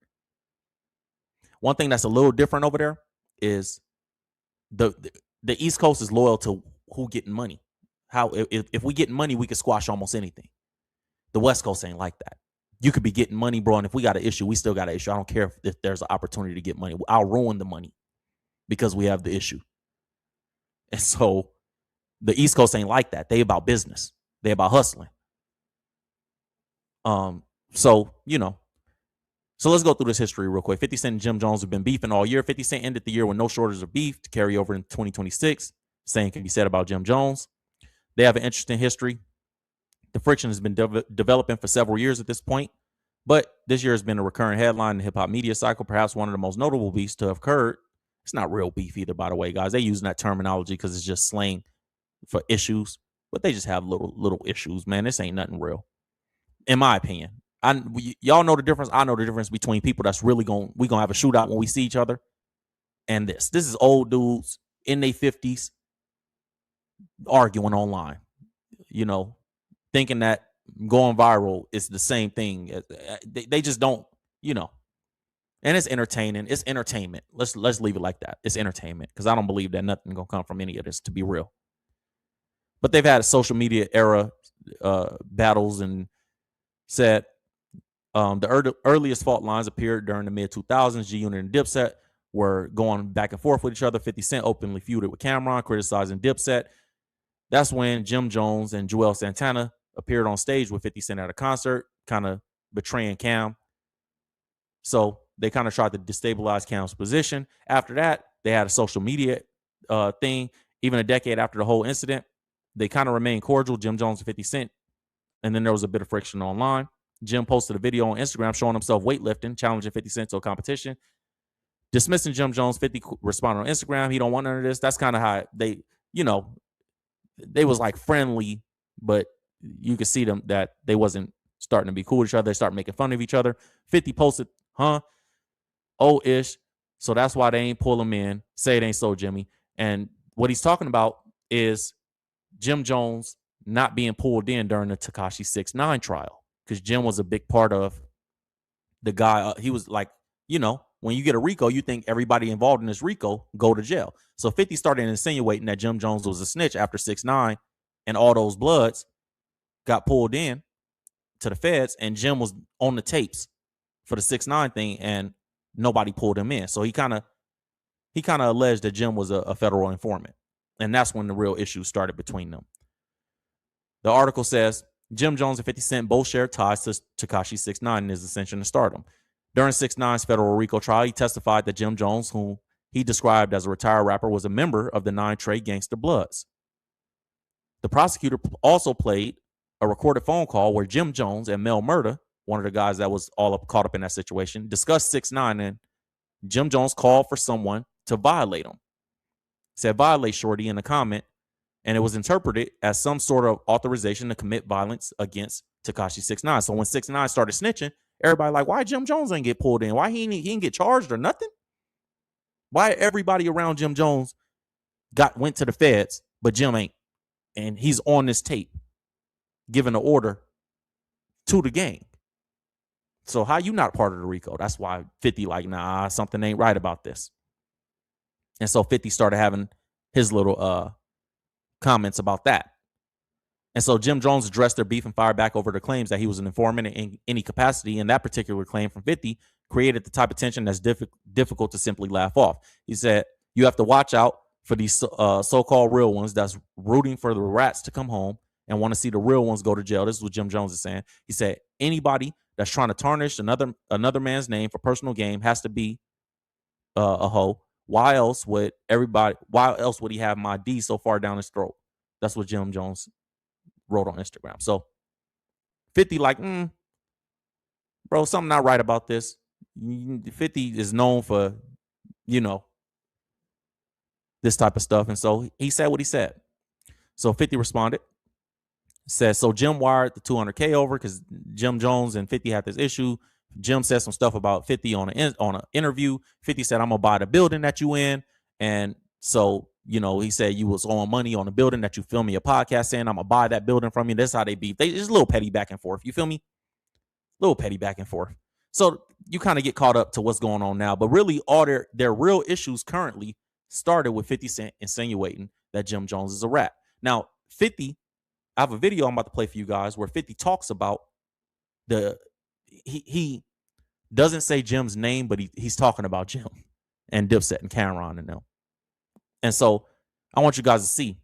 One thing that's a little different over there is the East Coast is loyal to who getting money. How if we get money, we can squash almost anything. The West Coast ain't like that. You could be getting money, bro, and if we got an issue, we still got an issue. I don't care if there's an opportunity to get money. I'll ruin the money because we have the issue. And so the East Coast ain't like that. They about business. They about hustling. So, you know. So let's go through this history real quick. 50 Cent and Jim Jones have been beefing all year. 50 Cent ended the year with no shortage of beef to carry over in 2026. Same can be said about Jim Jones. They have an interesting history. The friction has been developing for several years at this point, but this year has been a recurring headline in the hip-hop media cycle, perhaps one of the most notable beefs to have occurred. It's not real beef either, by the way, guys. They're using that terminology because it's just slang for issues, but they just have little issues, man. This ain't nothing real, in my opinion. Y'all know the difference. I know the difference between people that's really we gonna have a shootout when we see each other, and this is old dudes in their 50s arguing online, you know, thinking that going viral is the same thing. They just don't, you know. And it's entertaining. It's entertainment. Let's leave it like that. It's entertainment, because I don't believe that nothing gonna come from any of this, to be real. But they've had a social media era battles and said The earliest fault lines appeared during the mid-2000s. G-Unit and Dipset were going back and forth with each other. 50 Cent openly feuded with Cameron, criticizing Dipset. That's when Jim Jones and Joel Santana appeared on stage with 50 Cent at a concert, kind of betraying Cam. So they kind of tried to destabilize Cam's position. After that, they had a social media thing. Even a decade after the whole incident, they kind of remained cordial, Jim Jones and 50 Cent. And then there was a bit of friction online. Jim posted a video on Instagram showing himself weightlifting, challenging 50 Cent to a competition. Dismissing Jim Jones, 50 responded on Instagram. He don't want none of this. That's kind of how they, they was like friendly, but you could see them that they wasn't starting to be cool with each other. They started making fun of each other. 50 posted, oh-ish. So that's why they ain't pull him in. Say it ain't so, Jimmy. And what he's talking about is Jim Jones not being pulled in during the Tekashi 6ix9ine trial, because Jim was a big part of the guy. He was like, when you get a RICO, you think everybody involved in this RICO go to jail. So 50 started insinuating that Jim Jones was a snitch after 6ix9ine, and all those Bloods got pulled in to the feds, and Jim was on the tapes for the 6ix9ine thing, and nobody pulled him in. So he kind of alleged that Jim was a federal informant, and that's when the real issue started between them. The article says Jim Jones and 50 Cent both shared ties to Tekashi 6ix9ine in his ascension to stardom. During 6ix9ine's federal RICO trial, he testified that Jim Jones, whom he described as a retired rapper, was a member of the 9 Trey Gangsta Bloods. The prosecutor also played a recorded phone call where Jim Jones and Mel Murda, one of the guys that was caught up in that situation, discussed 6ix9ine, and Jim Jones called for someone to violate him. Said violate Shorty in the comment, and it was interpreted as some sort of authorization to commit violence against Tekashi 6ix9ine. So when 6ix9ine started snitching, everybody like, why Jim Jones ain't get pulled in? Why he didn't get charged or nothing? Why everybody around Jim Jones went to the feds, but Jim ain't? And he's on this tape giving an order to the gang. So how you not part of the RICO? That's why 50 like, nah, something ain't right about this. And so 50 started having his little comments about that. And so Jim Jones addressed their beef and fired back over the claims that he was an informant in any capacity. And that particular claim from 50 created the type of tension that's difficult to simply laugh off. He said, you have to watch out for these so-called real ones that's rooting for the rats to come home and want to see the real ones go to jail. This is what Jim Jones is saying. He said, anybody that's trying to tarnish another man's name for personal gain has to be a hoe. Why else would he have my D so far down his throat? That's what Jim Jones wrote on Instagram. So 50 like, bro, something not right about this. 50 is known for, this type of stuff. And so he said what he said. So 50 responded, said, so Jim wired the 200K over because Jim Jones and 50 had this issue. Jim said some stuff about 50 on an interview. 50 said, I'm going to buy the building that you in. And so, he said you was owing money on the building that you filmed me a podcast saying, I'm going to buy that building from you. That's how they beef. They just a little petty back and forth. You feel me? Little petty back and forth. So you kind of get caught up to what's going on now. But really, all their real issues currently started with 50 Cent insinuating that Jim Jones is a rat. Now, 50, I have a video I'm about to play for you guys where 50 talks about he doesn't say Jim's name, but he's talking about Jim and Dipset and Cameron and them. And so I want you guys to see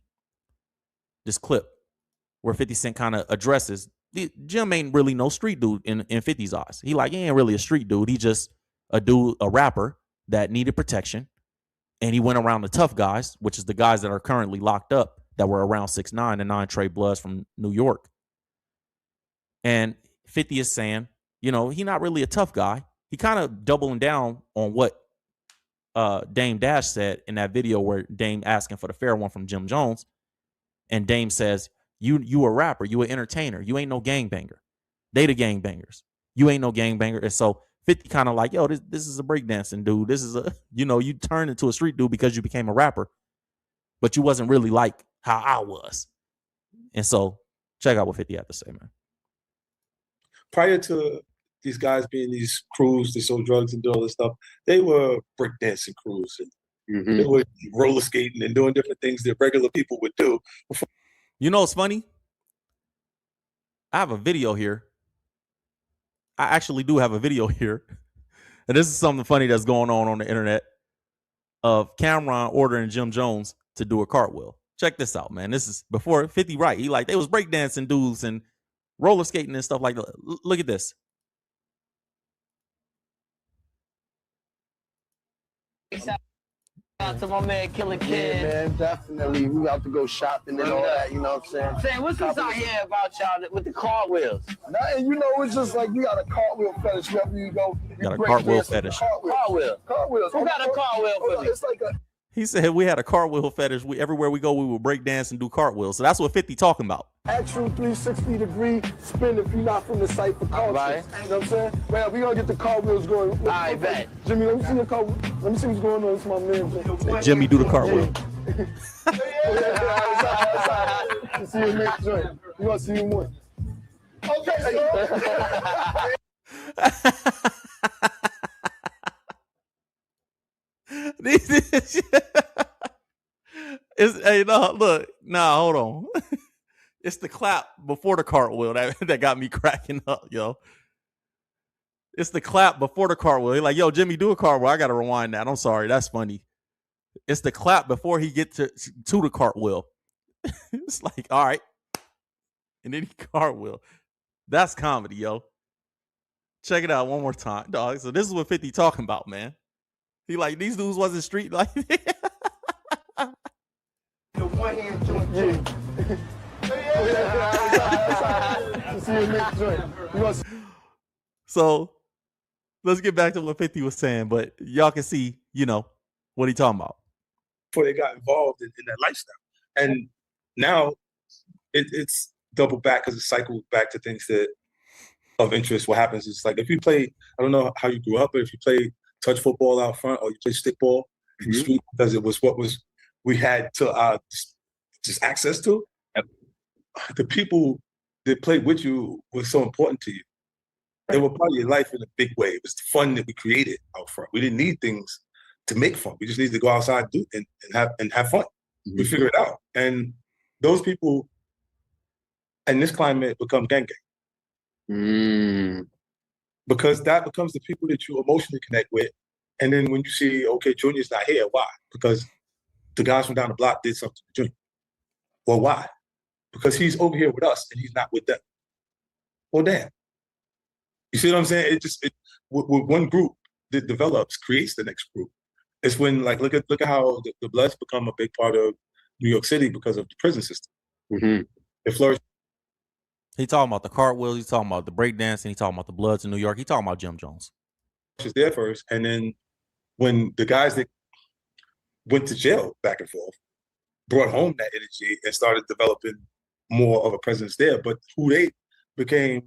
this clip where 50 Cent kind of addresses Jim ain't really no street dude in 50's eyes. He ain't really a street dude. He just a rapper that needed protection. And he went around the tough guys, which is the guys that are currently locked up that were around 6ix9ine and 9 Trey Bloods from New York. And 50 is saying, he not really a tough guy. He kind of doubling down on what Dame Dash said in that video where Dame asking for the fair one from Jim Jones. And Dame says, you a rapper, you an entertainer, you ain't no gangbanger. They the gangbangers. You ain't no gangbanger. And so 50 kind of like, yo, this is a breakdancing dude. This is you turned into a street dude because you became a rapper, but you wasn't really like how I was. And so check out what 50 had to say, man. Prior to these guys being these crews, they sold drugs and do all this stuff, they were breakdancing crews. And they were roller skating and doing different things that regular people would do. You know what's funny? I have a video here I actually do have a video here. And this is something funny that's going on the internet of Cameron ordering Jim Jones to do a cartwheel. Check this out, man. This is before 50 right. He like, they was breakdancing dudes and roller skating and stuff like that. Look at this. Shout out to my man Killer Kid. Yeah, man, definitely. We about to go shopping and all that, you know what I'm saying? Saying, what's this out here about y'all with the cartwheels? Nothing, you know, it's just like we got a cartwheel fetish wherever you go. Got a cartwheel fetish. Cartwheels. Who got a cartwheel for me? It's like a... He said we had a cartwheel fetish. Everywhere we go, we would break dance and do cartwheels. So that's what 50 talking about. Actual 360-degree spin if you're not from the site for culture. Right. You know what I'm saying? Man, we gonna get the cartwheels going. I bet. Jimmy, let me see your car. Let me see what's going on. It's my man. Jimmy, do the cartwheel. See you next joint. We gonna see you more. Hey, no, look, nah, hold on. It's the clap before the cartwheel that got me cracking up, yo. It's the clap before the cartwheel. He's like, yo, Jimmy, do a cartwheel. I gotta rewind that. I'm sorry, that's funny. It's the clap before he get to the cartwheel. It's like, all right, and then he cartwheel. That's comedy, yo. Check it out one more time, dog. So this is what 50 talking about, man. He like, these dudes wasn't street like The one hand joint. See you next joint. So let's get back to what 50 was saying, but y'all can see, you know, what he talking about. Before they got involved in that lifestyle. And now it's double back because it cycles back to things that of interest. What happens is like if you play, I don't know how you grew up, but if you play touch football out front or you play stickball in the street, because it was what we had to just access to. The people that played with you was so important to you. They were part of your life in a big way. It was the fun that we created out front. We didn't need things to make fun. We just needed to go outside and have fun. We figured it out. And those people in this climate become gang. Because that becomes the people that you emotionally connect with. And then when you see, okay, Junior's not here, why? Because the guys from down the block did something to Junior. Well, why? Because he's over here with us and he's not with them. Well, damn. You see what I'm saying? With one group that develops, creates the next group. It's when, like, look at how the Bloods become a big part of New York City because of the prison system. It flourished. He talking about the cartwheels, he's talking about the breakdancing, he talking about the Bloods in New York, he talking about Jim Jones. Was there first, and then when the guys that went to jail back and forth brought home that energy and started developing more of a presence there, but who they became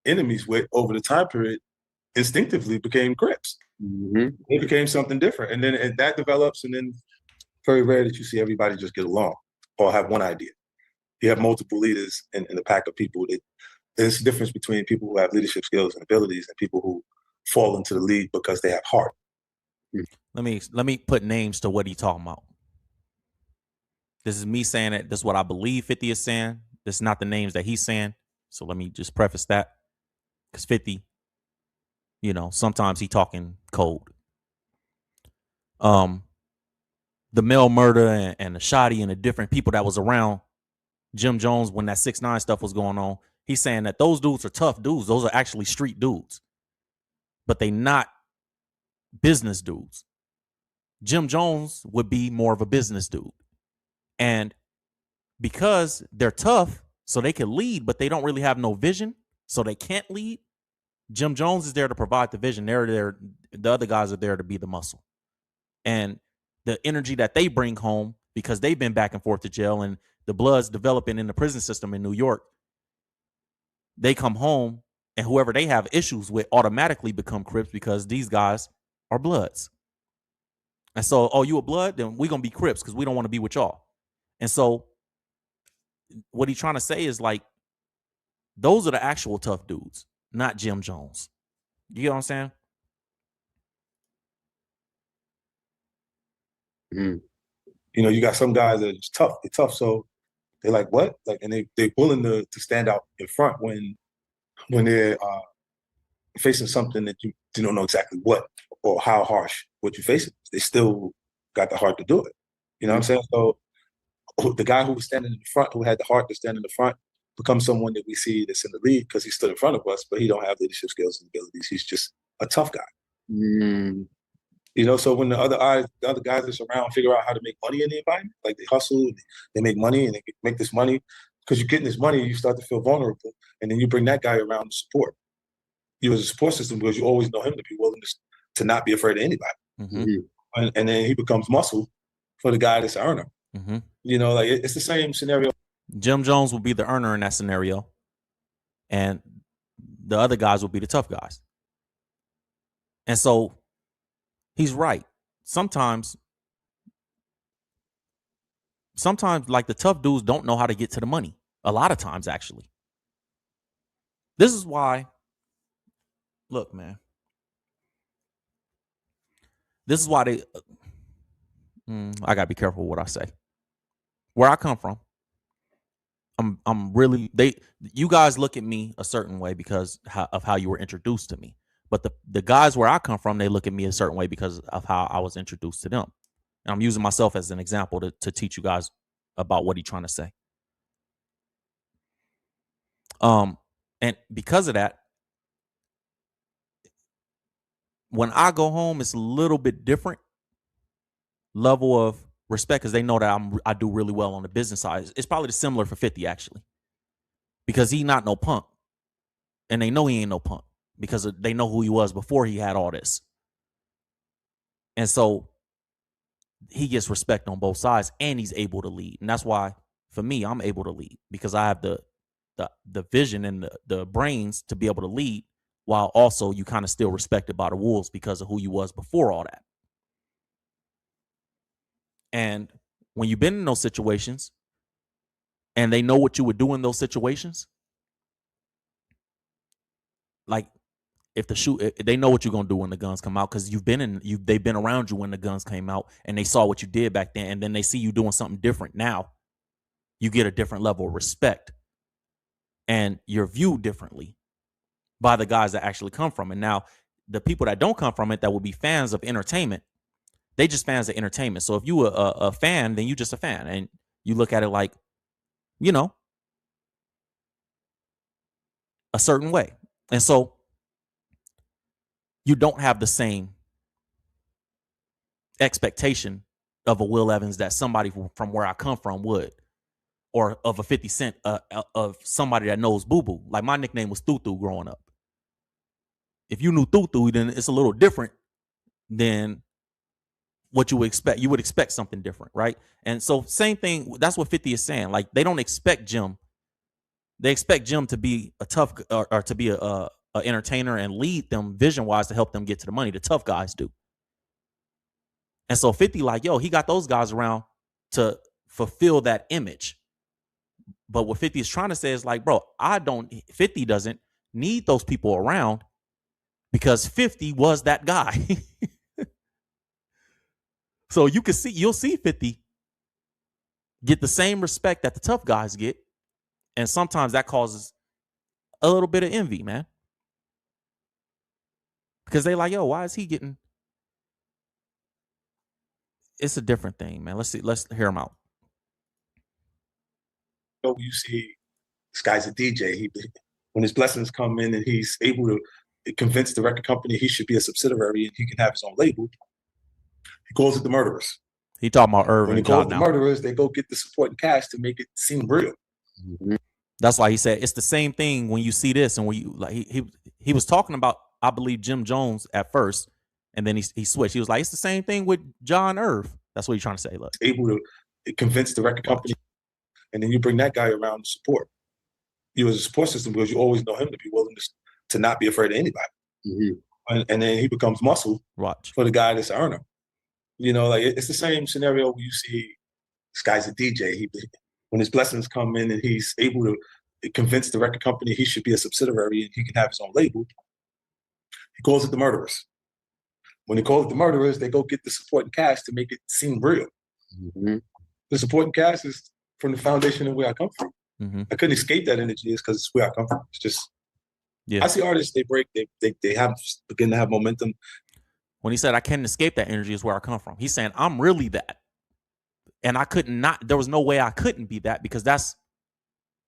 enemies with over the time period instinctively became Crips. They became something different, and then that develops, and then very rare that you see everybody just get along or have one idea. You have multiple leaders in the pack of people. There's a difference between people who have leadership skills and abilities and people who fall into the lead because they have heart. Let me put names to what he talking about. This is me saying it. This is what I believe 50 is saying. This is not the names that he's saying. So let me just preface that. Because 50, you know, sometimes he talking code. The Mel murder and the Shotty and the different people that was around Jim Jones when that 6ix9ine stuff was going on, he's saying that those dudes are tough dudes. Those are actually street dudes. But they not business dudes. Jim Jones would be more of a business dude. And because they're tough, so they can lead, but they don't really have no vision, so they can't lead, Jim Jones is there to provide the vision. They're there, the other guys are there to be the muscle. And the energy that they bring home, because they've been back and forth to jail and the Bloods developing in the prison system in New York, they come home and whoever they have issues with automatically become Crips because these guys are Bloods. And so, oh, you a Blood? Then we're going to be Crips because we don't want to be with y'all. And so what he's trying to say is like, those are the actual tough dudes, not Jim Jones. You get what I'm saying? You know, you got some guys that are just tough. They're tough, so they're like, what? Like, and they're willing to stand out in front when they're facing something that you don't know exactly what or how harsh what you're facing. They still got the heart to do it. You know what I'm saying? So the guy who was standing in the front, who had the heart to stand in the front, becomes someone that we see that's in the lead because he stood in front of us, but he don't have leadership skills and abilities. He's just a tough guy. You know, so when the other guys that's around figure out how to make money in the environment, like they hustle, they make money and they make this money, because you're getting this money, you start to feel vulnerable. And then you bring that guy around to support you as a support system because you always know him to be willing to not be afraid of anybody. And then he becomes muscle for the guy that's an earner. You know, like it's the same scenario. Jim Jones will be the earner in that scenario, and the other guys will be the tough guys. And so he's right. Sometimes like the tough dudes don't know how to get to the money. A lot of times, actually. This is why, look, man. This is why I gotta be careful what I say. Where I come from, I'm really you guys look at me a certain way because of how you were introduced to me. But the guys where I come from, they look at me a certain way because of how I was introduced to them. And I'm using myself as an example to teach you guys about what he's trying to say. And because of that, when I go home, it's a little bit different level of respect because they know that I do really well on the business side. It's probably similar for 50 actually, because he not no punk, and they know he ain't no punk because they know who he was before he had all this, and so he gets respect on both sides, and he's able to lead, and that's why for me I'm able to lead because I have the vision and the brains to be able to lead, while also you kind of still respected by the wolves because of who you was before all that. And when you've been in those situations and they know what you would do in those situations, like if they know what you're going to do when the guns come out because they've been around you when the guns came out and they saw what you did back then, and then they see you doing something different now. You get a different level of respect and you're viewed differently by the guys that actually come from it. Now, the people that don't come from it, that will be fans of entertainment, they just fans of entertainment. So if you a fan, then you just a fan, and you look at it like, you know, a certain way. And so you don't have the same expectation of a Will Evans that somebody from where I come from would, or of a 50 Cent, of somebody that knows Boo Boo. Like my nickname was Tutu growing up. If you knew Tutu, then it's a little different than what you would expect. You would expect something different, right? And so same thing, that's what 50 is saying. Like they don't expect Jim. They expect Jim to be a tough or to be a entertainer and lead them vision-wise to help them get to the money. The tough guys do. And so 50 like, yo, he got those guys around to fulfill that image. But what 50 is trying to say is like, bro, 50 doesn't need those people around because 50 was that guy. So you'll see 50 get the same respect that the tough guys get. And sometimes that causes a little bit of envy, man. Because they like, yo, why is he getting? It's a different thing, man. Let's hear him out. So you see this guy's a DJ. When his blessings come in and he's able to convince the record company he should be a subsidiary and he can have his own label, he calls it the Murderers. He talking about Irvin. When he calls it the Murderers, they go get the support and cash to make it seem real. That's why he said it's the same thing when you see this, and when you like he was talking about, I believe, Jim Jones at first, and then he switched. He was like, it's the same thing with John Irv. That's what he's trying to say. Look, able to convince the record company, and then you bring that guy around to support you as a support system because you always know him to be willing to not be afraid of anybody. And then he becomes muscle for the guy that's an earner. You know, like it's the same scenario where you see this guy's a DJ. When his blessings come in and he's able to convince the record company he should be a subsidiary and he can have his own label, he calls it the Murderers. When he calls it the Murderers, they go get the support and cash to make it seem real. The support and cash is from the foundation of where I come from. I couldn't escape that energy. It's because it's where I come from. It's just Yeah. I see artists, they break, they have begin to have momentum. When he said I can't escape that energy is where I come from. He's saying I'm really that. And I couldn't not, there was no way I couldn't be that because that's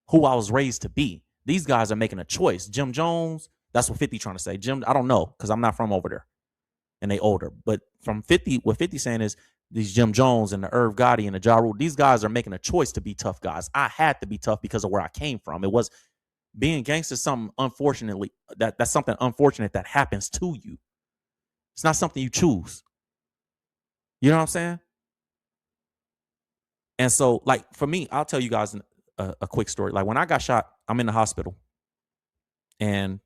who I was raised to be. These guys are making a choice. Jim Jones, that's what 50 trying to say. Jim, I don't know, because I'm not from over there. And they older. But from 50, what 50 saying is these Jim Jones and the Irv Gotti and the Ja Rule, these guys are making a choice to be tough guys. I had to be tough because of where I came from. It was being gangster something unfortunately, that's something unfortunate that happens to you. It's not something you choose. You know what I'm saying? And so, like, for me, I'll tell you guys a quick story. Like, when I got shot, I'm in the hospital. And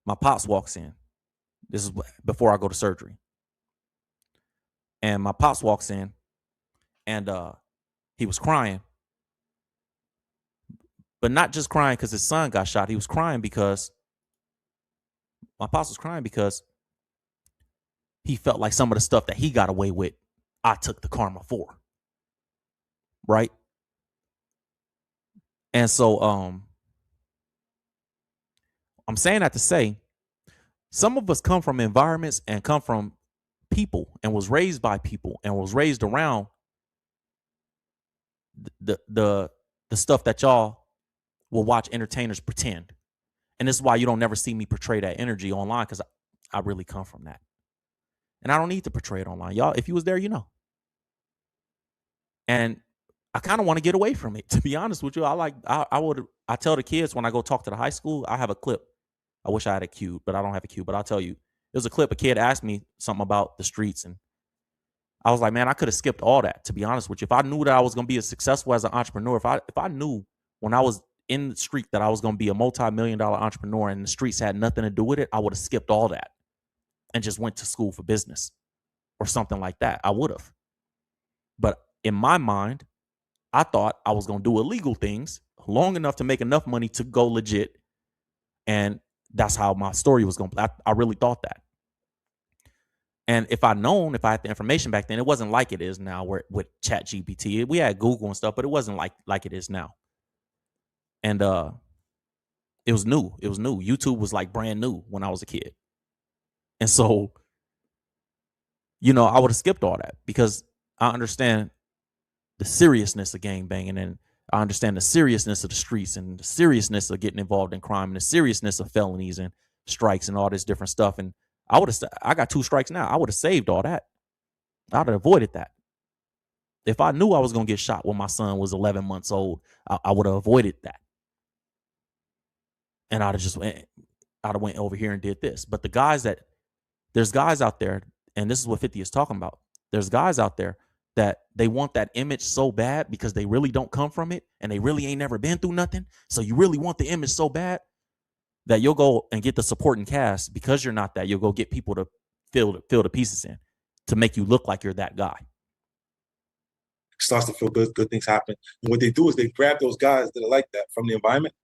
my pops walks in. This is before I go to surgery. And my pops walks in. And he was crying. But not just crying because his son got shot. He was crying because my pops was crying because he felt like some of the stuff that he got away with, I took the karma for. Right? And so I'm saying that to say some of us come from environments and come from people and was raised by people and was raised around the stuff that y'all will watch entertainers pretend. And this is why you don't never see me portray that energy online, because I really come from that. And I don't need to portray it online. Y'all, if you was there, you know. And I kind of want to get away from it, to be honest with you. I tell the kids when I go talk to the high school, I have a clip. I wish I had a cue, but I don't have a cue. But I'll tell you, there's a clip. A kid asked me something about the streets, and I was like, man, I could have skipped all that, to be honest with you. If I knew that I was going to be as successful as an entrepreneur, if I knew when I was in the street that I was going to be a multi-million-dollar entrepreneur and the streets had nothing to do with it, I would have skipped all that and just went to school for business or something like that. I would have. But in my mind, I thought I was going to do illegal things long enough to make enough money to go legit. And that's how my story was going to, I really thought that. And if I had the information back then, it wasn't like it is now with ChatGPT. We had Google and stuff, but it wasn't like it is now. And it was new. It was new. YouTube was like brand new when I was a kid. And so, you know, I would have skipped all that because I understand the seriousness of gang banging, and I understand the seriousness of the streets and the seriousness of getting involved in crime and the seriousness of felonies and strikes and all this different stuff. And I got 2 strikes now. I would have saved all that. I would have avoided that. If I knew I was going to get shot when my son was 11 months old, I would have avoided that. And I'd have went over here and did this. But there's guys out there, and this is what 50 is talking about. There's guys out there that they want that image so bad because they really don't come from it and they really ain't never been through nothing. So you really want the image so bad that you'll go and get the supporting cast because you're not that. You'll go get people to fill the pieces in to make you look like you're that guy. Starts to feel good things happen. And what they do is they grab those guys that are like that from the environment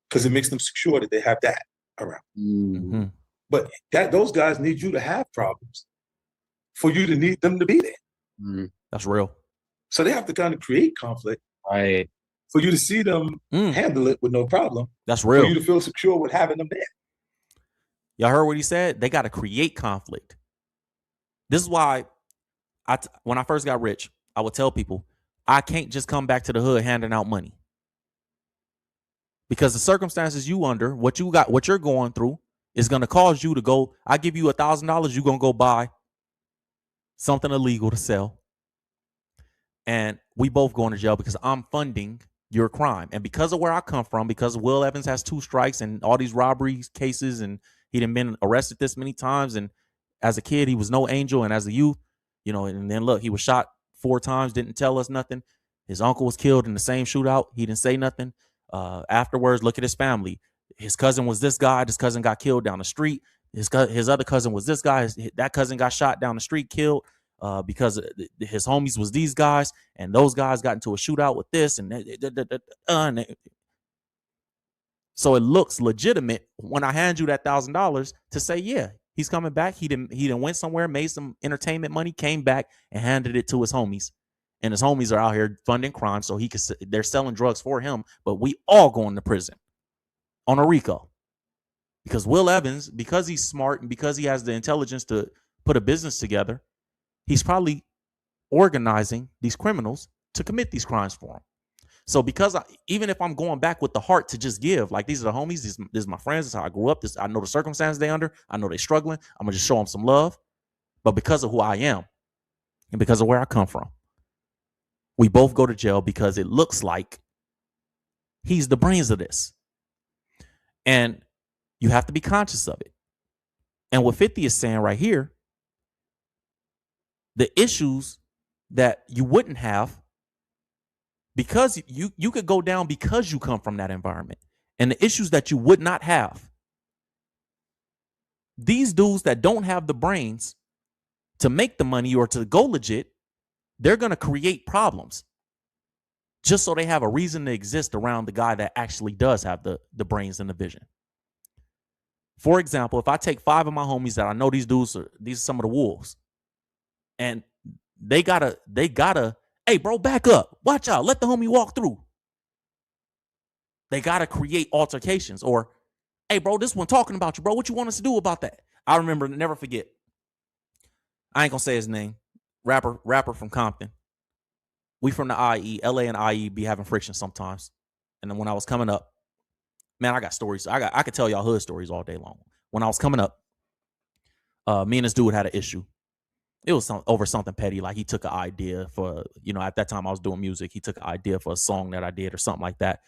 because it makes them secure that they have that around. Mm-hmm. But those guys need you to have problems for you to need them to be there. Mm-hmm. That's real. So they have to kind of create conflict, right, for you to see them handle it with no problem. That's real. For you to feel secure with having them there. Y'all heard what he said? They got to create conflict. This is why when I first got rich, I would tell people, I can't just come back to the hood handing out money. Because the circumstances you under, what you're going through is going to cause you to go, I give you $1,000, you're going to go buy something illegal to sell. And we both going to jail because I'm funding your crime. And because of where I come from, because Will Evans has 2 strikes and all these robbery cases, and he done been arrested this many times. And as a kid, he was no angel. And as a youth, you know, and then look, he was shot 4 times, didn't tell us nothing. His uncle was killed in the same shootout. He didn't say nothing. Afterwards, look at his family. His cousin was this guy. This cousin got killed down the street. His other cousin was this guy. That cousin got shot down the street, killed because his homies was these guys. And those guys got into a shootout with this. So it looks legitimate when I hand you that $1,000 to say, yeah, he's coming back. He didn't went somewhere, made some entertainment money, came back and handed it to his homies. And his homies are out here funding crime, so they're selling drugs for him. But we all going to prison on a RICO. Because Will Evans, because he's smart and because he has the intelligence to put a business together, he's probably organizing these criminals to commit these crimes for him. So because even if I'm going back with the heart to just give, like these are the homies, this is my friends, this is how I grew up, I know the circumstances they under, I know they're struggling, I'm gonna just show them some love. But because of who I am and because of where I come from, we both go to jail because it looks like he's the brains of this. And you have to be conscious of it. And what 50 is saying right here, the issues that you wouldn't have because you could go down because you come from that environment, and the issues that you would not have. These dudes that don't have the brains to make the money or to go legit, they're going to create problems just so they have a reason to exist around the guy that actually does have the brains and the vision. For example, if I take 5 of my homies that I know these are some of the wolves, and they gotta, hey bro, back up, watch out, let the homie walk through. They gotta create altercations, or hey bro, this one talking about you, bro, what you want us to do about that? I remember, never forget, I ain't gonna say his name, rapper from Compton. We from the IE, LA and IE be having friction sometimes. And then when I was coming up, man, I got stories. I could tell y'all hood stories all day long. When I was coming up, me and this dude had an issue. It was over something petty. Like he took an idea for, at that time I was doing music. He took an idea for a song that I did or something like that.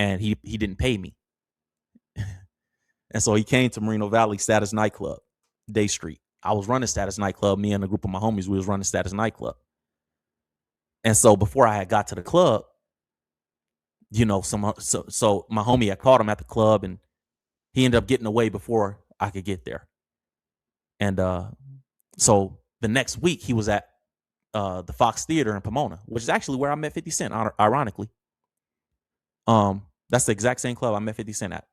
And he didn't pay me. And so he came to Moreno Valley Status Nightclub, Day Street. I was running Status Nightclub. Me and a group of my homies, we was running Status Nightclub. And so before I had got to the club, so my homie had caught him at the club, and he ended up getting away before I could get there. And so the next week he was at the Fox Theater in Pomona, which is actually where I met 50 Cent, ironically. That's the exact same club I met 50 Cent at.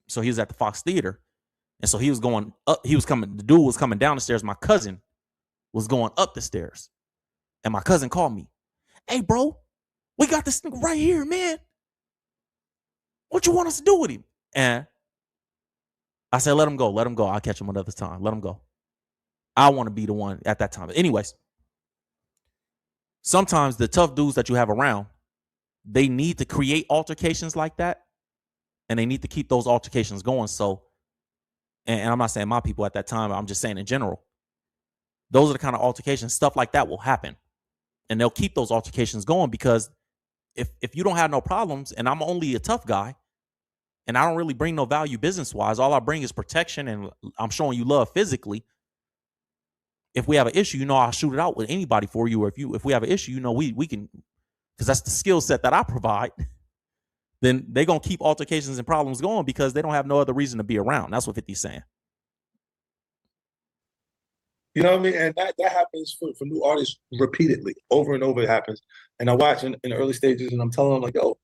So he was at the Fox Theater, and so he was going up. The dude was coming down the stairs. My cousin was going up the stairs, and my cousin called me. Hey, bro, we got this nigga right here, man. What you want us to do with him? And I said, let him go. Let him go. I'll catch him another time. Let him go. I want to be the one at that time. But anyways, sometimes the tough dudes that you have around, they need to create altercations like that, and they need to keep those altercations going. So, and I'm not saying my people at that time, I'm just saying in general, those are the kind of altercations, stuff like that will happen. And they'll keep those altercations going because if you don't have no problems, and I'm only a tough guy, and I don't really bring no value business-wise, all I bring is protection, and I'm showing you love physically. If we have an issue, I'll shoot it out with anybody for you. Or if we have an issue, we can, because that's the skill set that I provide. Then they're gonna keep altercations and problems going because they don't have no other reason to be around. That's what 50's saying. You know what I mean? And that happens for new artists repeatedly, over and over. It happens. And I watch in the early stages, and I'm telling them like, yo,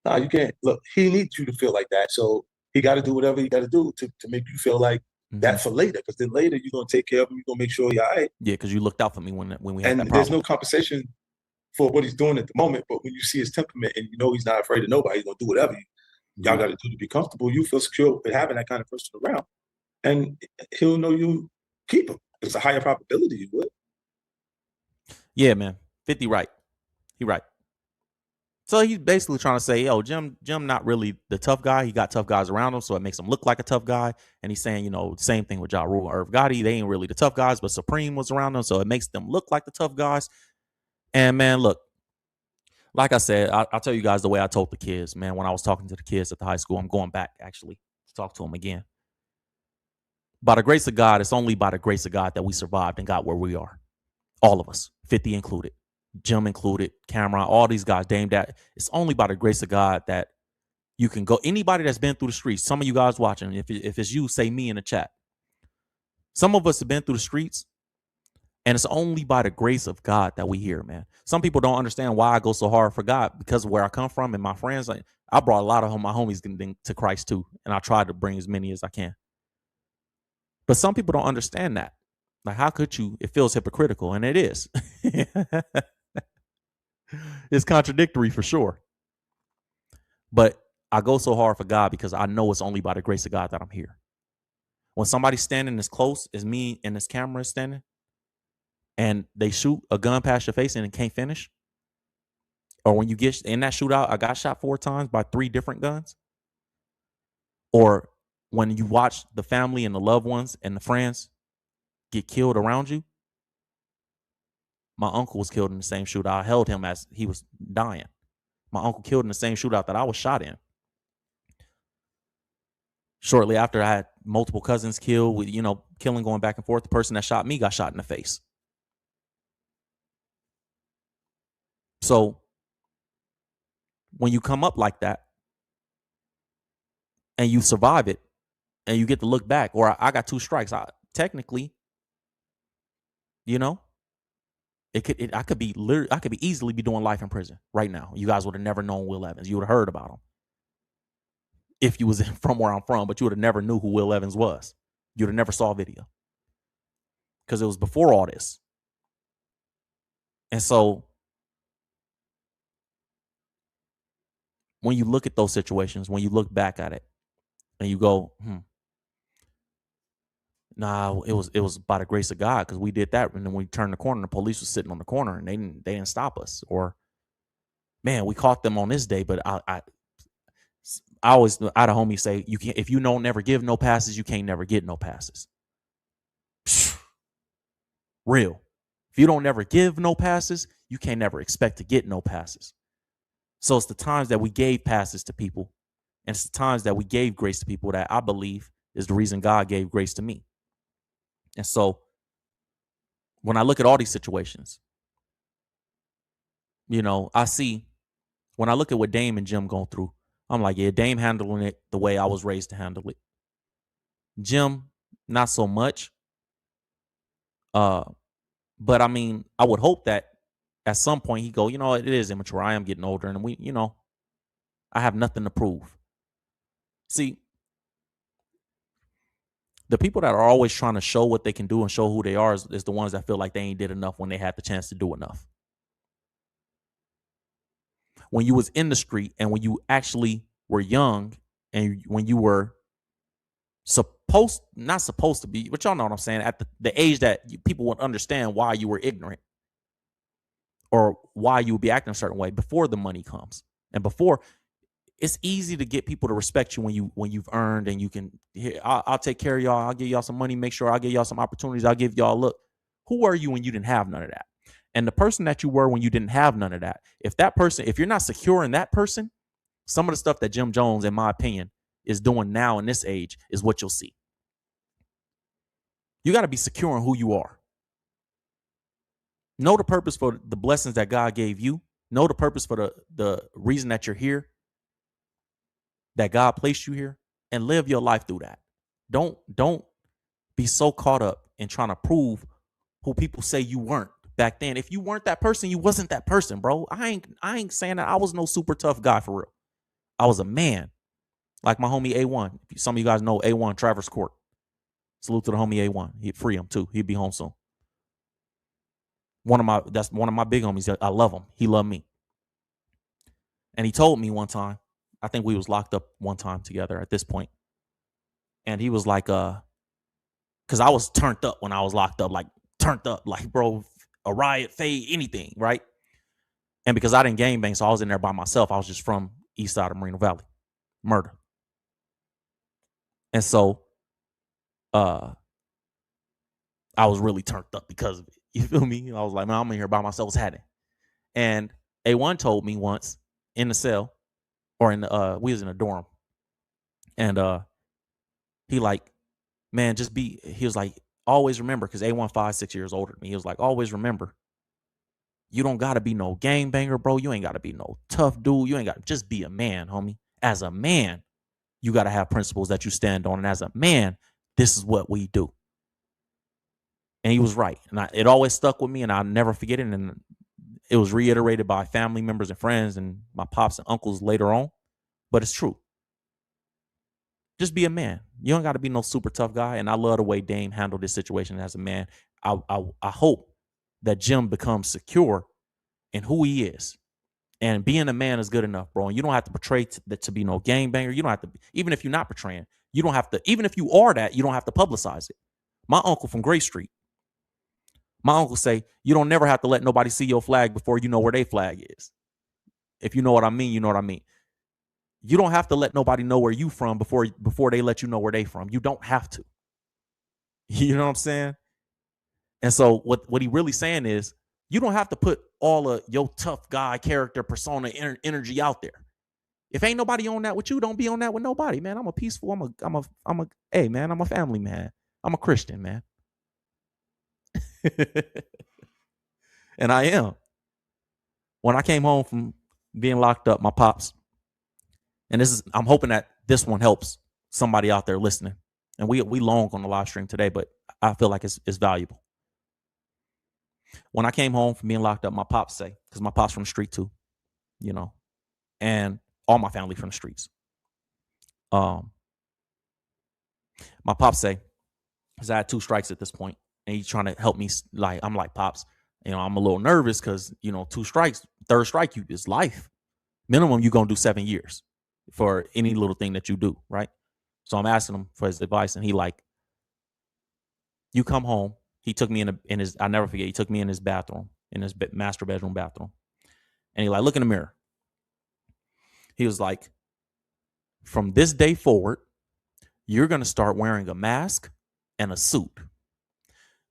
nah, you can't. Look, he needs you to feel like that. So he got to do whatever he got to do to make you feel like that for later. Because then later you're gonna take care of him. You're gonna make sure you're all right. Yeah, because you looked out for me when we had and that problem. There's no compensation for what he's doing at the moment. But when you see his temperament and he's not afraid of nobody, he's gonna do whatever y'all got to do to be comfortable. You feel secure with having that kind of person around, and he'll know you keep him. It's a higher probability you would. Yeah, man. 50 right. He right. So he's basically trying to say, yo, Jim not really the tough guy. He got tough guys around him, so it makes him look like a tough guy. And he's saying, same thing with Ja Rule and Irv Gotti. They ain't really the tough guys, but Supreme was around them, so it makes them look like the tough guys. And, man, look, like I said, I'll tell you guys the way I told the kids, man, when I was talking to the kids at the high school. I'm going back, actually, to talk to them again. By the grace of God, it's only by the grace of God that we survived and got where we are. All of us, 50 included, Jim included, Cameron, all these guys, Dame Dad. It's only by the grace of God that you can go. Anybody that's been through the streets, some of you guys watching, if it's you, say me in the chat. Some of us have been through the streets, and it's only by the grace of God that we here, man. Some people don't understand why I go so hard for God because of where I come from and my friends. Like, I brought a lot of my homies to Christ too, and I tried to bring as many as I can. But some people don't understand that. Like, how could you? It feels hypocritical, and it is. It's contradictory for sure. But I go so hard for God because I know it's only by the grace of God that I'm here. When somebody's standing as close as me and this camera is standing, and they shoot a gun past your face and it can't finish, or when you get in that shootout, I got shot 4 times by 3 different guns, or when you watch the family and the loved ones and the friends get killed around you. My uncle was killed in the same shootout. I held him as he was dying. My uncle killed in the same shootout that I was shot in. Shortly after, I had multiple cousins killed with, killing going back and forth. The person that shot me got shot in the face. So when you come up like that and you survive it and you get to look back, or I got 2 strikes, technically, I could be easily be doing life in prison right now. You guys would have never known Will Evans. You would have heard about him if you was from where I'm from, but you would have never knew who Will Evans was. You would have never saw a video because it was before all this. And so when you look at those situations, when you look back at it and you go, nah, it was by the grace of God because we did that. And then when we turned the corner, the police was sitting on the corner and they didn't stop us. Or, man, we caught them on this day, but I always had a homie say, you can't, if you don't never give no passes, you can't never get no passes. Real. If you don't never give no passes, you can't never expect to get no passes. So it's the times that we gave passes to people, and it's the times that we gave grace to people that I believe is the reason God gave grace to me. And so when I look at all these situations, I see, when I look at what Dame and Jim going through, I'm like, yeah, Dame handling it the way I was raised to handle it. Jim, not so much. But I mean, I would hope that at some point he go, it is immature. I am getting older, and I have nothing to prove. See, the people that are always trying to show what they can do and show who they are is the ones that feel like they ain't did enough when they had the chance to do enough. When you was in the street and when you actually were young and when you were not supposed to be, but y'all know what I'm saying, at the age that people would understand why you were ignorant or why you would be acting a certain way before the money comes. And before, it's easy to get people to respect you when you've earned and you can, I'll take care of y'all. I'll give y'all some money, make sure I'll give y'all some opportunities. I'll give y'all a look. Who were you when you didn't have none of that? And the person that you were when you didn't have none of that, if you're not secure in that person, some of the stuff that Jim Jones, in my opinion, is doing now in this age is what you'll see. You got to be secure in who you are. Know the purpose for the blessings that God gave you. Know the purpose for the reason that you're here, that God placed you here, and live your life through that. Don't be so caught up in trying to prove who people say you weren't back then. If you weren't that person, you wasn't that person, bro. I ain't saying that I was no super tough guy for real. I was a man. Like my homie A1. Some of you guys know A1, Traverse Court. Salute to the homie A1. He'd free him too. He'd be home soon. That's one of my big homies. I love him. He loved me. And he told me one time, I think we was locked up one time together at this point. And he was like, because I was turned up when I was locked up, like bro, a riot, fade, anything, right? And because I didn't gangbang, so I was in there by myself. I was just from east side of Moreno Valley. Murder. And so I was really turned up because of it. You feel me? I was like, man, I'm in here by myself. What's happening? And A1 told me once in the cell, or we was in a dorm. And he like, man, he was like, always remember, because A1 5-6 years older than me. He was like, always remember, you don't got to be no gangbanger, bro. You ain't got to be no tough dude. You ain't got to just be a man, homie. As a man, you got to have principles that you stand on. And as a man, this is what we do. And he was right. And it always stuck with me, and I'll never forget it. And it was reiterated by family members and friends and my pops and uncles later on. But it's true. Just be a man. You don't got to be no super tough guy. And I love the way Dame handled this situation as a man. I hope that Jim becomes secure in who he is And being a man is good enough, bro. And you don't have to portray to be no gangbanger. You don't have to, even if you're not portraying, you don't have to, even if you are that, you don't have to publicize it. My uncle from Gray Street, my uncle say, you don't never have to let nobody see your flag before you know where their flag is. If you know what I mean, you know what I mean. You don't have to let nobody know where you from before they let you know where they from. You don't have to. You know what I'm saying? And so what he really saying is, you don't have to put all of your tough guy character, persona, energy out there. If ain't nobody on that with you, don't be on that with nobody, man. I'm a peaceful, hey, man, I'm a family man. I'm a Christian, man. And I am. When I came home from being locked up, my pops, and I'm hoping that this one helps somebody out there listening. And we long on the live stream today, but I feel like it's valuable. When I came home from being locked up, my pops say, because my pops from the street too, you know, and all my family from the streets. My pops say, because I had 2 strikes at this point, and he's trying to help me. I'm like, pops, you know, I'm a little nervous because, you know, 2 strikes, 3rd strike, is life. Minimum, you're going to do 7 years for any little thing that you do, right? So I'm asking him for his advice, and he like, you come home. He took me in his, I'll never forget, he took me in his bathroom, in his master bedroom bathroom. And he like, look in the mirror. He was like, from this day forward, you're going to start wearing a mask and a suit.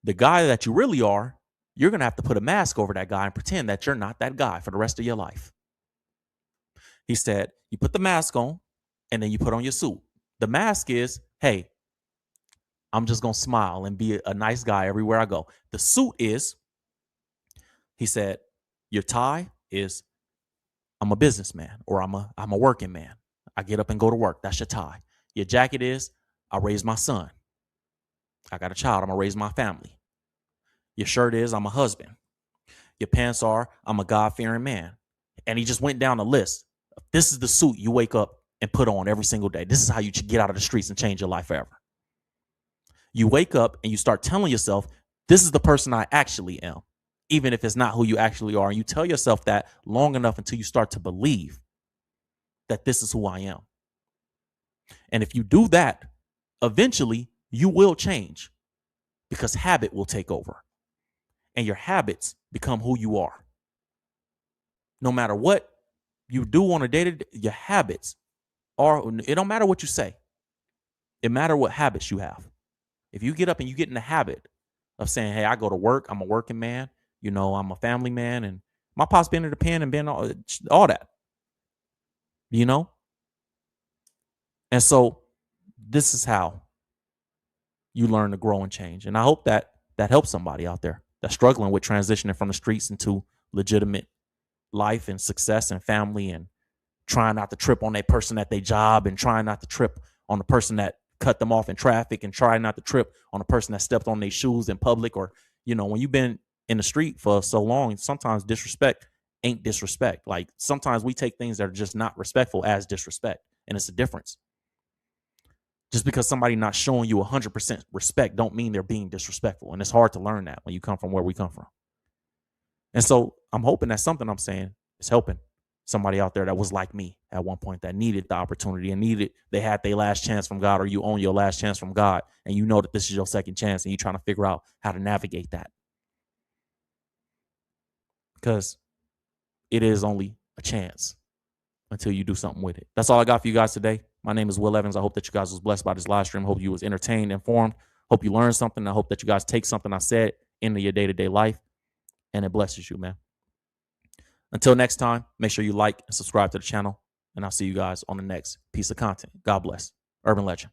The guy that you really are, you're going to have to put a mask over that guy and pretend that you're not that guy for the rest of your life. He said, you put the mask on and then you put on your suit. The mask is, hey, I'm just going to smile and be a nice guy everywhere I go. The suit is, he said, your tie is, I'm a businessman, or I'm a working man. I get up and go to work. That's your tie. Your jacket is, I raised my son. I got a child. I'm going to raise my family. Your shirt is, I'm a husband. Your pants are, I'm a God-fearing man. And he just went down the list. This is the suit you wake up and put on every single day. This is how you get out of the streets and change your life forever. You wake up and you start telling yourself, this is the person I actually am, even if it's not who you actually are. And you tell yourself that long enough until you start to believe that this is who I am. And if you do that, eventually you will change, because habit will take over. And your habits become who you are. No matter what you do on a day-to-day, your habits are, it don't matter what you say. It matters what habits you have. If you get up and you get in the habit of saying, hey, I go to work, I'm a working man, you know, I'm a family man, and my pop's been in the pen and been all that, you know? And so this is how you learn to grow and change. And I hope that helps somebody out there that's struggling with transitioning from the streets into legitimate life and success and family, and trying not to trip on that person at their job, and trying not to trip on the person that cut them off in traffic, and try not to trip on the person that stepped on their shoes in public. Or, you know, when you've been in the street for so long, sometimes disrespect ain't disrespect. Like, sometimes we take things that are just not respectful as disrespect, and it's a difference. Just because somebody not showing you 100% respect don't mean they're being disrespectful. And it's hard to learn that when you come from where we come from. And so I'm hoping that something I'm saying is helping somebody out there that was like me at one point, that needed the opportunity and they had their last chance from God, or you own your last chance from God, and you know that this is your second chance, and you're trying to figure out how to navigate that. Because it is only a chance until you do something with it. That's all I got for you guys today. My name is Will Evans. I hope that you guys was blessed by this live stream. Hope you was entertained, informed. Hope you learned something. I hope that you guys take something I said into your day-to-day life, and it blesses you, man. Until next time, make sure you like and subscribe to the channel, and I'll see you guys on the next piece of content. God bless. Urban Legend.